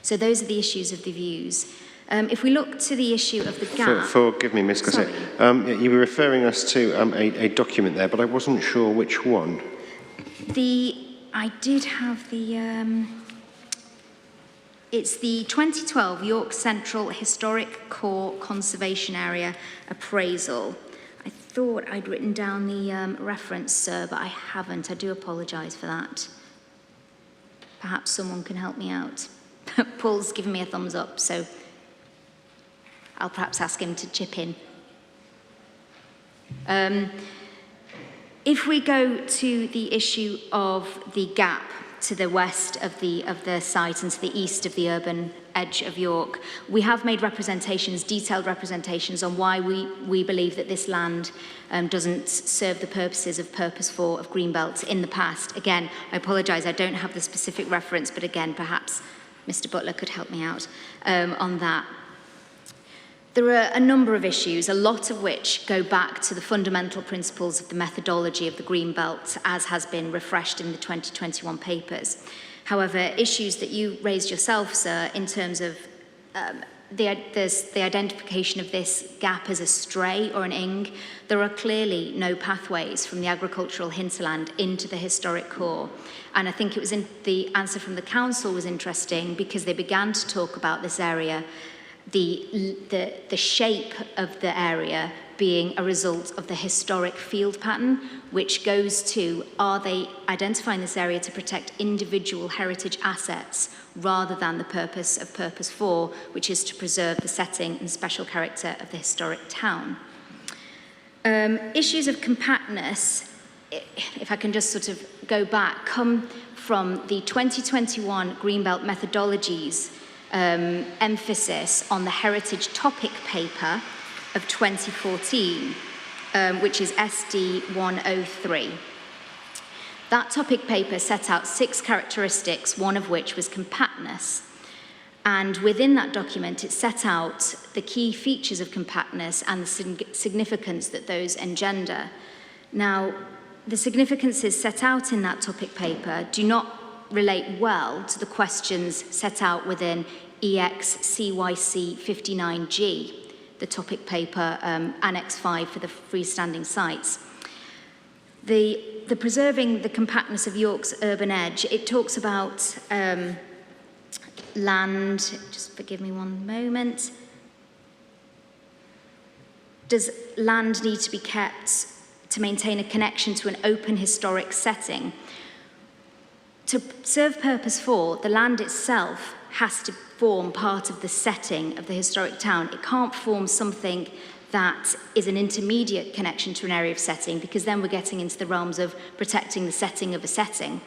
So those are the issues of the views. If we look to the issue of the gap... Forgive me, Ms. Garcia. You were referring us to a document there, but I wasn't sure which one. I did have the... It's the 2012 York Central Historic Core Conservation Area Appraisal. I thought I'd written down the reference, sir, but I haven't. I do apologise for that. Perhaps someone can help me out. Paul's given me a thumbs up, so I'll perhaps ask him to chip in. If we go to the issue of the gap to the west of the site and to the east of the urban edge of York, we have made representations, detailed representations on why we believe that this land doesn't serve the purposes of Purpose 4 of Greenbelt in the past. Again, I apologise, I don't have the specific reference, but again, perhaps Mr. Butler could help me out on that. There are a number of issues, a lot of which go back to the fundamental principles of the methodology of the Greenbelt, as has been refreshed in the 2021 papers. However, issues that you raised yourself, sir, in terms of there's the identification of this gap as a stray or an ing. There are clearly no pathways from the agricultural hinterland into the historic core. And I think it was the answer from the council was interesting because they began to talk about this area, the shape of the area being a result of the historic field pattern, which goes to, are they identifying this area to protect individual heritage assets rather than the purpose of Purpose 4, which is to preserve the setting and special character of the historic town. Issues of compactness, if I can just sort of go back, come from the 2021 Greenbelt methodologies emphasis on the heritage topic paper of 2014, which is SD 103. That topic paper set out 6 characteristics, one of which was compactness. And within that document, it set out the key features of compactness and the significance that those engender. Now, the significances set out in that topic paper do not relate well to the questions set out within EX-CYC 59G, the topic paper Annex 5 for the freestanding sites. The preserving the compactness of York's urban edge, it talks about land, just forgive me one moment. Does land need to be kept to maintain a connection to an open historic setting? To serve Purpose 4, the land itself has to form part of the setting of the historic town. It can't form something that is an intermediate connection to an area of setting, because then we're getting into the realms of protecting the setting of a setting,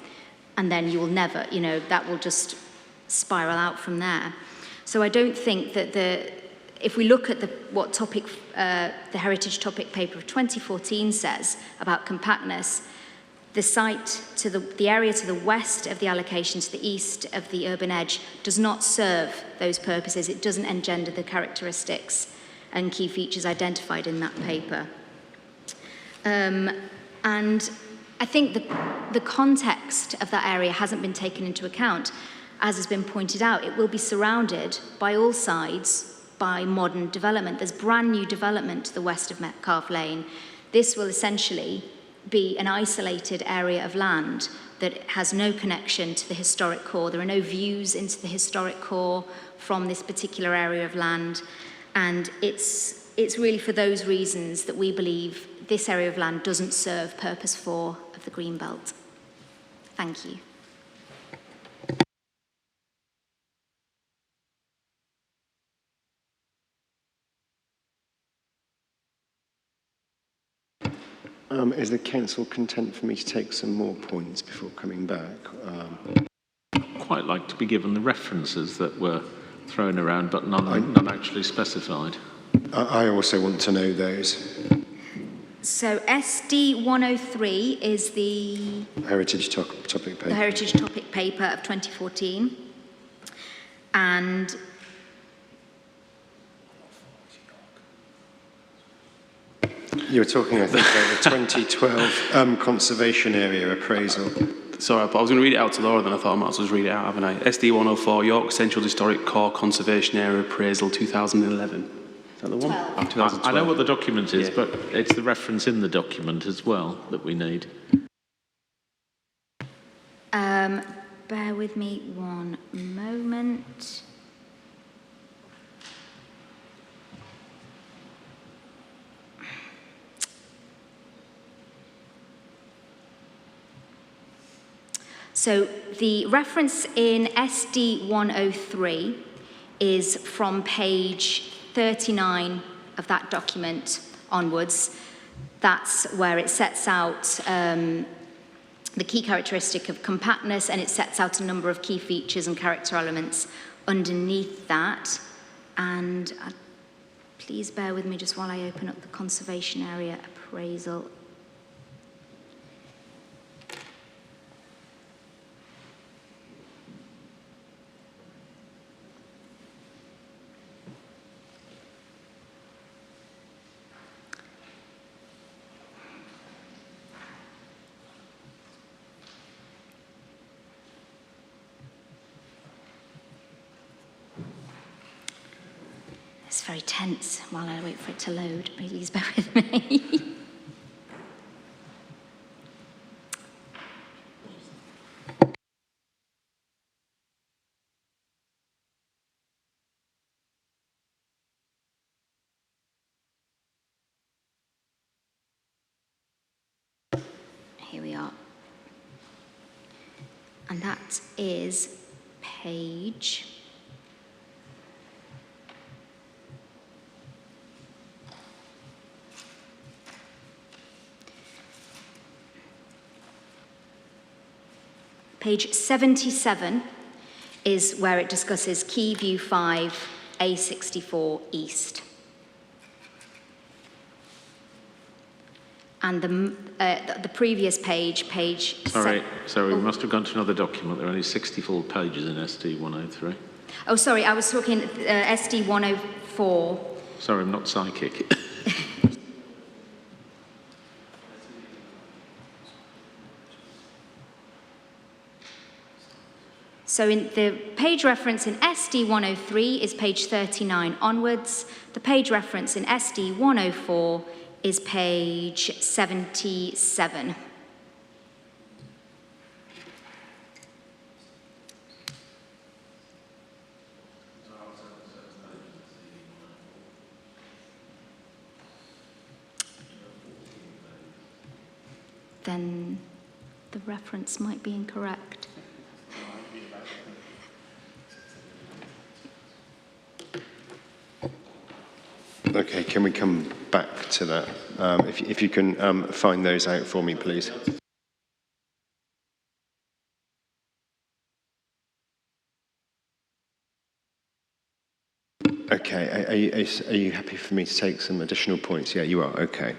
and then you will never, that will just spiral out from there. So I don't think that if we look at what topic, the heritage topic paper of 2014 says about compactness, the site to the area to the west of the allocation, to the east of the urban edge, does not serve those purposes. It doesn't engender the characteristics and key features identified in that paper. And I think the context of that area hasn't been taken into account. As has been pointed out, it will be surrounded by all sides by modern development. There's brand new development to the west of Metcalfe Lane. This will essentially be an isolated area of land that has no connection to the historic core. There are no views into the historic core from this particular area of land. And it's really for those reasons that we believe this area of land doesn't serve Purpose 4 of the Greenbelt. Thank you. Is the council content for me to take some more points before coming back? I'd quite like to be given the references that were thrown around, but none actually specified. I also want to know those. So SD 103 is the Heritage topic paper. The heritage topic paper of 2014, and You were talking, I think, about the 2012 conservation area appraisal. Sorry, but I was going to read it out to Laura, then I thought I might as well just read it out, haven't I? SD 104, York Central Historic Core Conservation Area Appraisal 2011. Is that the one? 2012. I know what the document is, Yeah. but it's the reference in the document as well that we need. bear with me one moment. So the reference in SD 103 is from page 39 of that document onwards. That's where it sets out the key characteristic of compactness, and it sets out a number of key features and character elements underneath that. And please bear with me just while I open up the conservation area appraisal. It's very tense while I wait for it to load. Please bear with me. Here we are. And that is page 77 is where it discusses Key View 5, A64 East. And the previous page, Sorry, we must have gone to another document. There are only 64 pages in SD 103. Oh, sorry, I was talking SD 104. Sorry, I'm not psychic. So in the page reference in SD 103 is page 39 onwards. The page reference in SD 104 is page 77. Then the reference might be incorrect. Okay, can we come back to that? If you can find those out for me, please. Okay, are you happy for me to take some additional points? Yeah, you are, okay.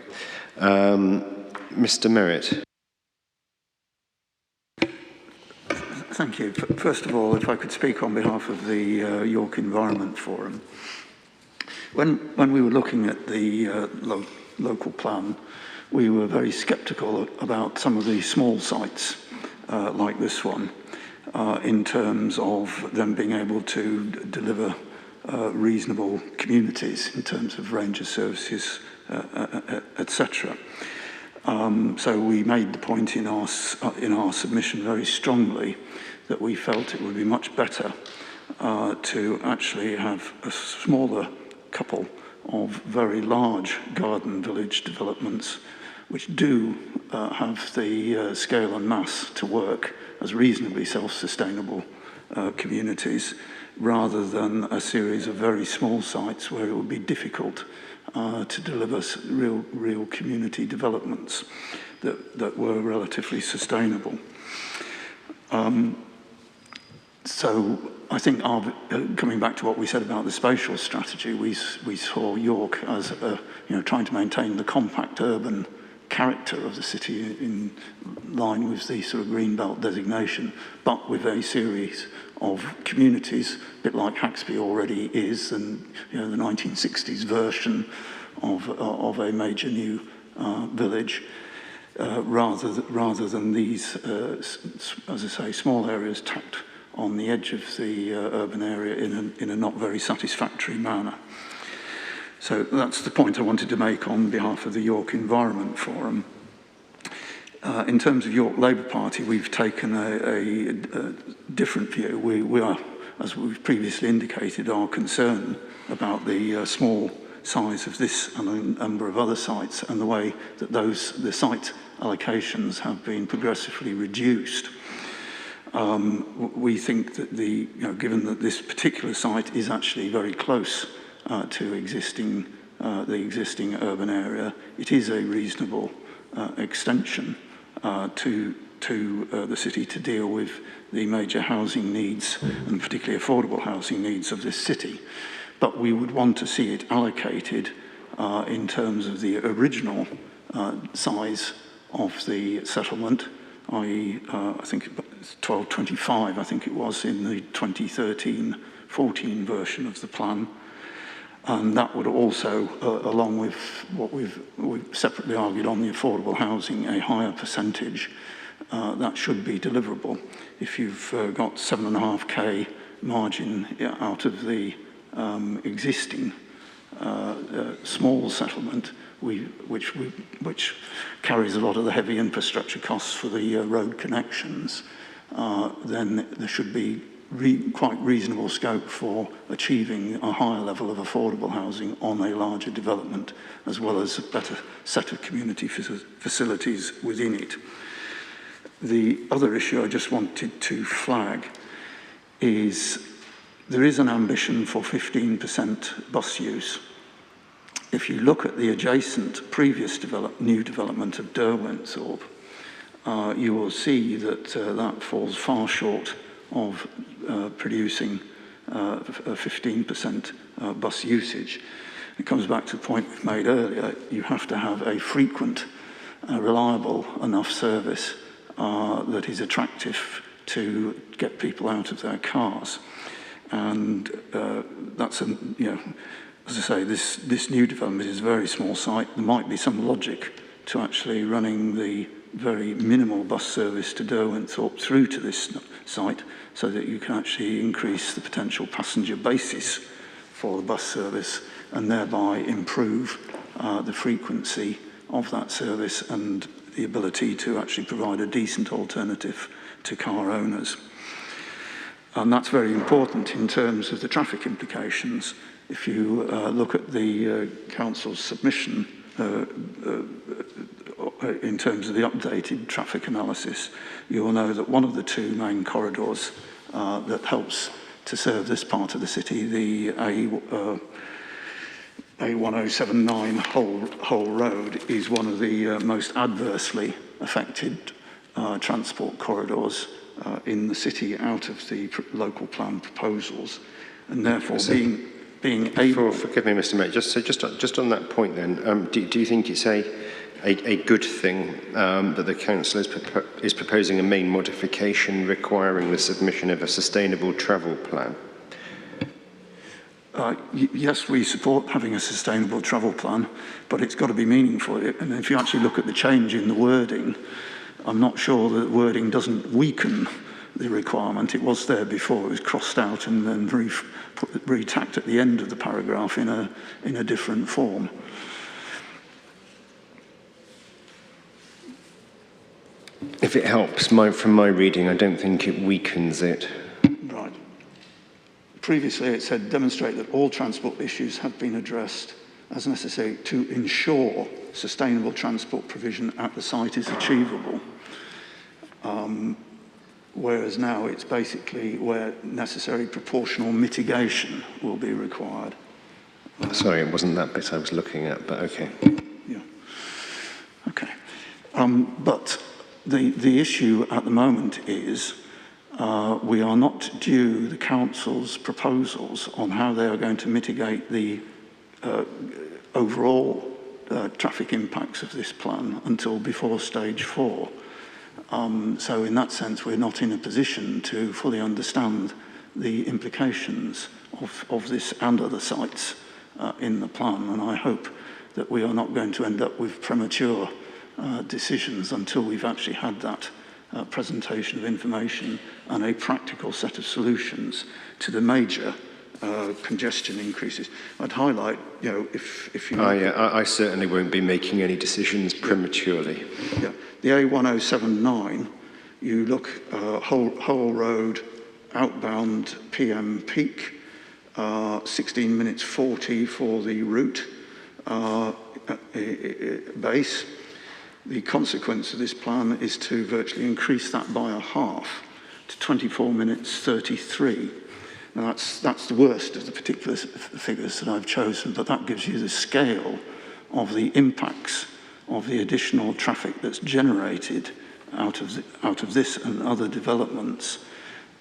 Mr. Merritt. Thank you. First of all, if I could speak on behalf of the York Environment Forum. When we were looking at the local plan, we were very sceptical about some of the small sites like this one in terms of them being able to deliver reasonable communities in terms of ranger services, etc. So we made the point in our submission very strongly that we felt it would be much better to actually have a smaller couple of very large garden village developments which do have the scale and mass to work as reasonably self-sustainable communities, rather than a series of very small sites where it would be difficult to deliver real community developments that were relatively sustainable. So I think coming back to what we said about the spatial strategy, we saw York as trying to maintain the compact urban character of the city in line with the sort of Greenbelt designation, but with a series of communities, a bit like Haxby already is, and the 1960s version of a major new village, rather than these, as I say, small areas tacked on the edge of the urban area in a not very satisfactory manner. So that's the point I wanted to make on behalf of the York Environment Forum. In terms of York Labour Party, we've taken a different view. We are, as we've previously indicated, are concerned about the small size of this and a number of other sites and the way that the site allocations have been progressively reduced. We think that given that this particular site is actually very close to the existing urban area, it is a reasonable extension to the city to deal with the major housing needs and particularly affordable housing needs of this city. But we would want to see it allocated in terms of the original size of the settlement, i.e. I think 1225, I think it was in the 2013-14 version of the plan. And that would also, along with what we've separately argued on the affordable housing, a higher percentage, that should be deliverable. If you've got 7.5K margin out of the existing small settlement, which carries a lot of the heavy infrastructure costs for the road connections, then there should be quite reasonable scope for achieving a higher level of affordable housing on a larger development, as well as a better set of community facilities within it. The other issue I just wanted to flag is there is an ambition for 15% bus use. If you look at the adjacent previous new development of Derwentthorpe, you will see that that falls far short of producing 15% bus usage. It comes back to the point we've made earlier. You have to have a frequent, reliable enough service that is attractive to get people out of their cars. And that's, as I say, this new development is a very small site. There might be some logic to actually running the very minimal bus service to Derwentthorpe through to this site, so that you can actually increase the potential passenger basis for the bus service and thereby improve the frequency of that service and the ability to actually provide a decent alternative to car owners. And that's very important in terms of the traffic implications. If you look at the council's submission in terms of the updated traffic analysis, you will know that one of the two main corridors that helps to serve this part of the city, the A1079 Hull Road, is one of the most adversely affected transport corridors in the city out of the local plan proposals, and therefore being able... Forgive me, Mr. Mayor, just on that point then, do you think it's a good thing that the council is proposing a main modification requiring the submission of a sustainable travel plan? Yes, we support having a sustainable travel plan, but it's got to be meaningful. And if you actually look at the change in the wording, I'm not sure that the wording doesn't weaken the requirement. It was there before. It was crossed out and then retacked at the end of the paragraph in a different form. If it helps, from my reading, I don't think it weakens it. Right. Previously, it said, demonstrate that all transport issues have been addressed as necessary to ensure sustainable transport provision at the site is achievable. Whereas now it's basically where necessary proportional mitigation will be required. Sorry, it wasn't that bit I was looking at, but okay. Yeah. Okay. But the issue at the moment is we are not due the council's proposals on how they are going to mitigate the overall traffic impacts of this plan until before stage 4. So in that sense, we're not in a position to fully understand the implications of this and other sites in the plan. And I hope that we are not going to end up with premature decisions until we've actually had that presentation of information and a practical set of solutions to the major congestion increases. I'd highlight, if you... I certainly won't be making any decisions prematurely. Yeah. The A1079, you look Hull Road, outbound PM peak, 16 minutes 40 for the route base. The consequence of this plan is to virtually increase that by a half to 24 minutes 33. Now that's the worst of the particular figures that I've chosen, but that gives you the scale of the impacts of the additional traffic that's generated out of this and other developments,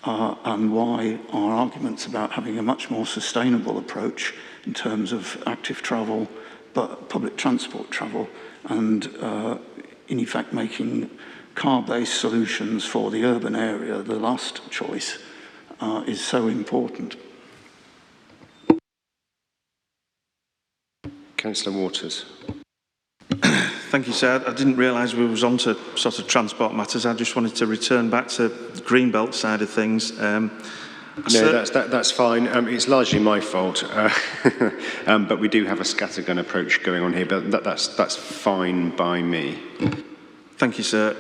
and why our arguments about having a much more sustainable approach in terms of active travel, but public transport travel, and in effect making car-based solutions for the urban area the last choice is so important. Councillor Waters. Thank you, sir. I didn't realise we was on to sort of transport matters. I just wanted to return back to the Greenbelt side of things. No, that's fine. It's largely my fault, but we do have a scattergun approach going on here, but that's fine by me. Thank you, sir.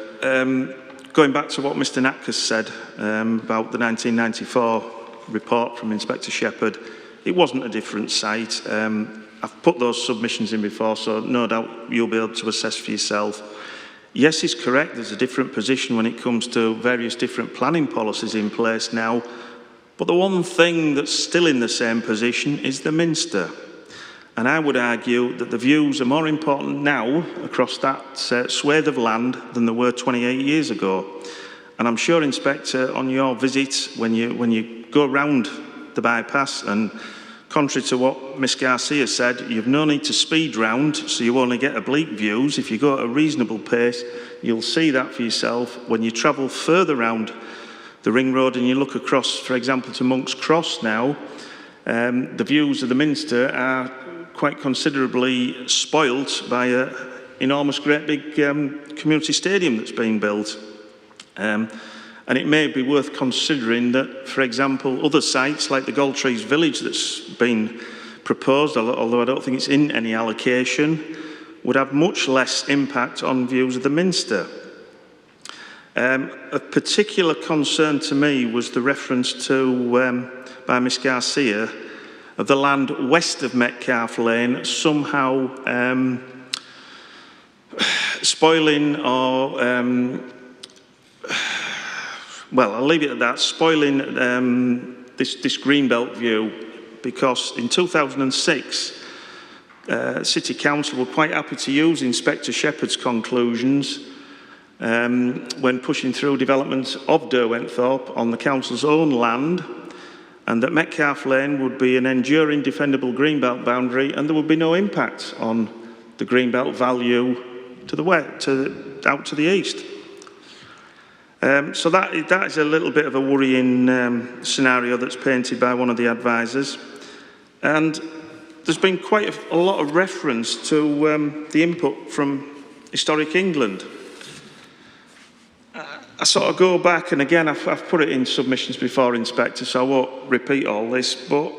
Going back to what Mr. Natkus said about the 1994 report from Inspector Shepherd, it wasn't a different site. I've put those submissions in before, so no doubt you'll be able to assess for yourself. Yes, it's correct, there's a different position when it comes to various different planning policies in place now, but the one thing that's still in the same position is the Minster. And I would argue that the views are more important now across that swathe of land than they were 28 years ago. And I'm sure, Inspector, on your visit, when you go round the bypass, and contrary to what Miss Garcia said, you've no need to speed round, so you only get oblique views. If you go at a reasonable pace, you'll see that for yourself. When you travel further round the ring road and you look across, for example, to Monk's Cross now, the views of the Minster are quite considerably spoilt by an enormous, great big community stadium that's been built. And it may be worth considering that, for example, other sites like the Galtrees Village that's been proposed, although I don't think it's in any allocation, would have much less impact on views of the Minster. A particular concern to me was the reference to, by Miss Garcia, of the land west of Metcalfe Lane somehow spoiling or, well, I'll leave it at that, spoiling this Greenbelt view, because in 2006, City Council were quite happy to use Inspector Shepherd's conclusions when pushing through development of Derwentthorpe on the council's own land, and that Metcalfe Lane would be an enduring defendable greenbelt boundary, and there would be no impact on the greenbelt value to the west, out to the east. So that is a little bit of a worrying scenario that's painted by one of the advisors. And there's been quite a lot of reference to the input from Historic England. I sort of go back, and again, I've put it in submissions before, Inspector, so I won't repeat all this, but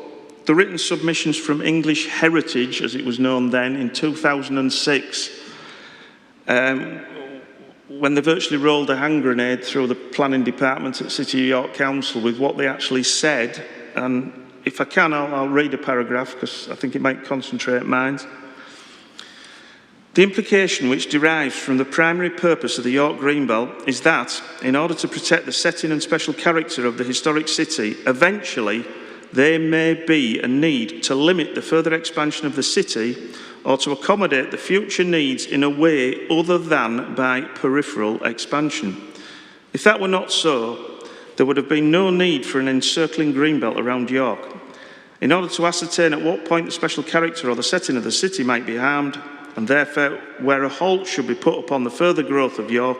the written submissions from English Heritage, as it was known then, in 2006, when they virtually rolled a hand grenade through the planning department at City of York Council with what they actually said, and if I can, I'll read a paragraph, because I think it might concentrate minds. The implication which derives from the primary purpose of the York Greenbelt is that, in order to protect the setting and special character of the historic city, eventually there may be a need to limit the further expansion of the city or to accommodate the future needs in a way other than by peripheral expansion. If that were not so, there would have been no need for an encircling greenbelt around York. In order to ascertain at what point the special character or the setting of the city might be harmed, and therefore where a halt should be put upon the further growth of York,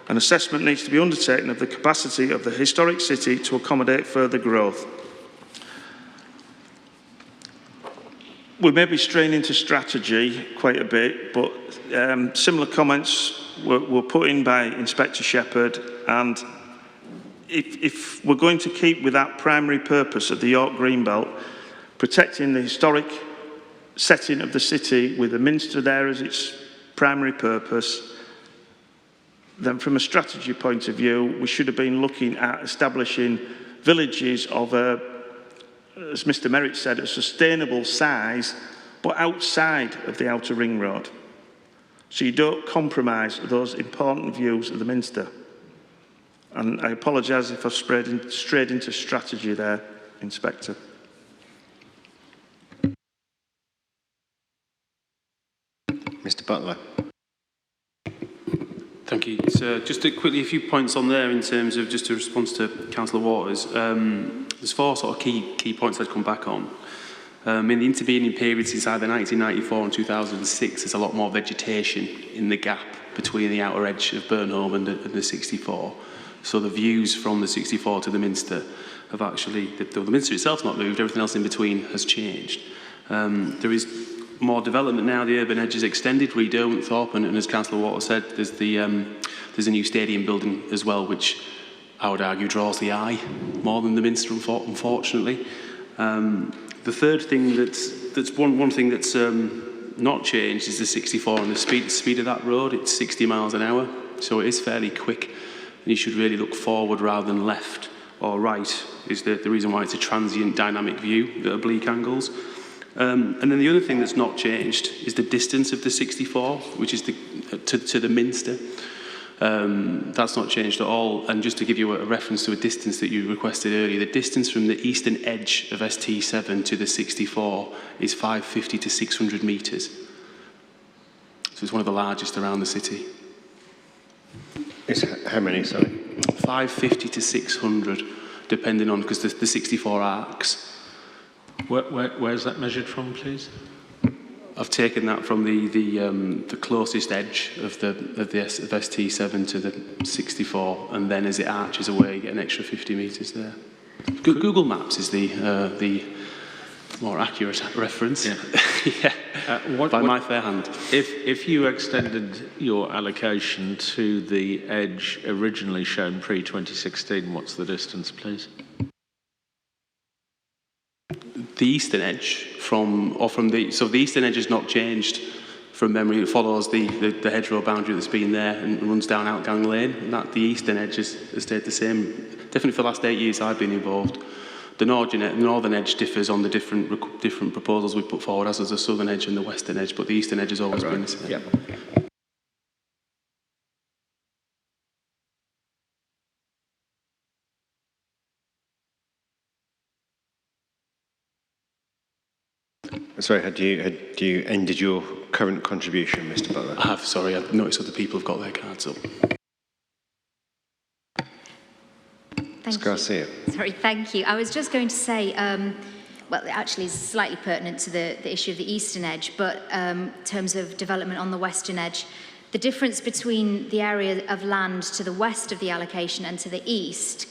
an assessment needs to be undertaken of the capacity of the historic city to accommodate further growth. We may be straying into strategy quite a bit, but similar comments were put in by Inspector Shepherd, and if we're going to keep with that primary purpose of the York Greenbelt, protecting the historic setting of the city with the Minster there as its primary purpose, then from a strategy point of view, we should have been looking at establishing villages of a, as Mr. Merritt said, a sustainable size, but outside of the outer ring road. So you don't compromise those important views of the Minster. And I apologise if I've strayed into strategy there, Inspector. Mr. Butler. Thank you. So just quickly, a few points on there in terms of just a response to Councillor Waters. There's four sort of key points I'd come back on. In the intervening periods since either 1994 and 2006, there's a lot more vegetation in the gap between the outer edge of Burnholme and the 64. So the views from the 64 to the Minster have actually, the Minster itself's not moved, everything else in between has changed. There is more development now, the urban edge is extended, Derwentthorpe, and as Councillor Waters said, there's a new stadium building as well, which I would argue, draws the eye more than the Minster, unfortunately. The third thing that's one thing that's not changed is the 64 and the speed of that road. It's 60 miles an hour, so it is fairly quick, and you should really look forward rather than left or right. Is the reason why it's a transient dynamic view at oblique angles. And then the other thing that's not changed is the distance of the 64, which is to the Minster. That's not changed at all. And just to give you a reference to a distance that you requested earlier, the distance from the eastern edge of ST7 to the 64 is 550 to 600 metres. So it's one of the largest around the city. It's how many, sorry? 550 to 600, depending on, because the 64 arcs. Where's that measured from, please? I've taken that from the closest edge of ST7 to the 64, and then as it arches away, you get an extra 50 metres there. Google Maps is the more accurate reference. Yeah. Yeah. By my fair hand. If you extended your allocation to the edge originally shown pre-2016, what's the distance, please? The eastern edge so the eastern edge has not changed from memory. It follows the hedgerow boundary that's been there and runs down Outgang Lane. And the eastern edge has stayed the same. Definitely for the last 8 years I've been involved. The northern edge differs on the different proposals we put forward, as does the southern edge and the western edge, but the eastern edge has always been the same. Yep. Sorry, had you ended your current contribution, Mr. Butler? I have, sorry, I've noticed other people have got their cards up. Ms. Garcia. Sorry, thank you. I was just going to say, well, it actually is slightly pertinent to the issue of the eastern edge, but in terms of development on the western edge, the difference between the area of land to the west of the allocation and to the east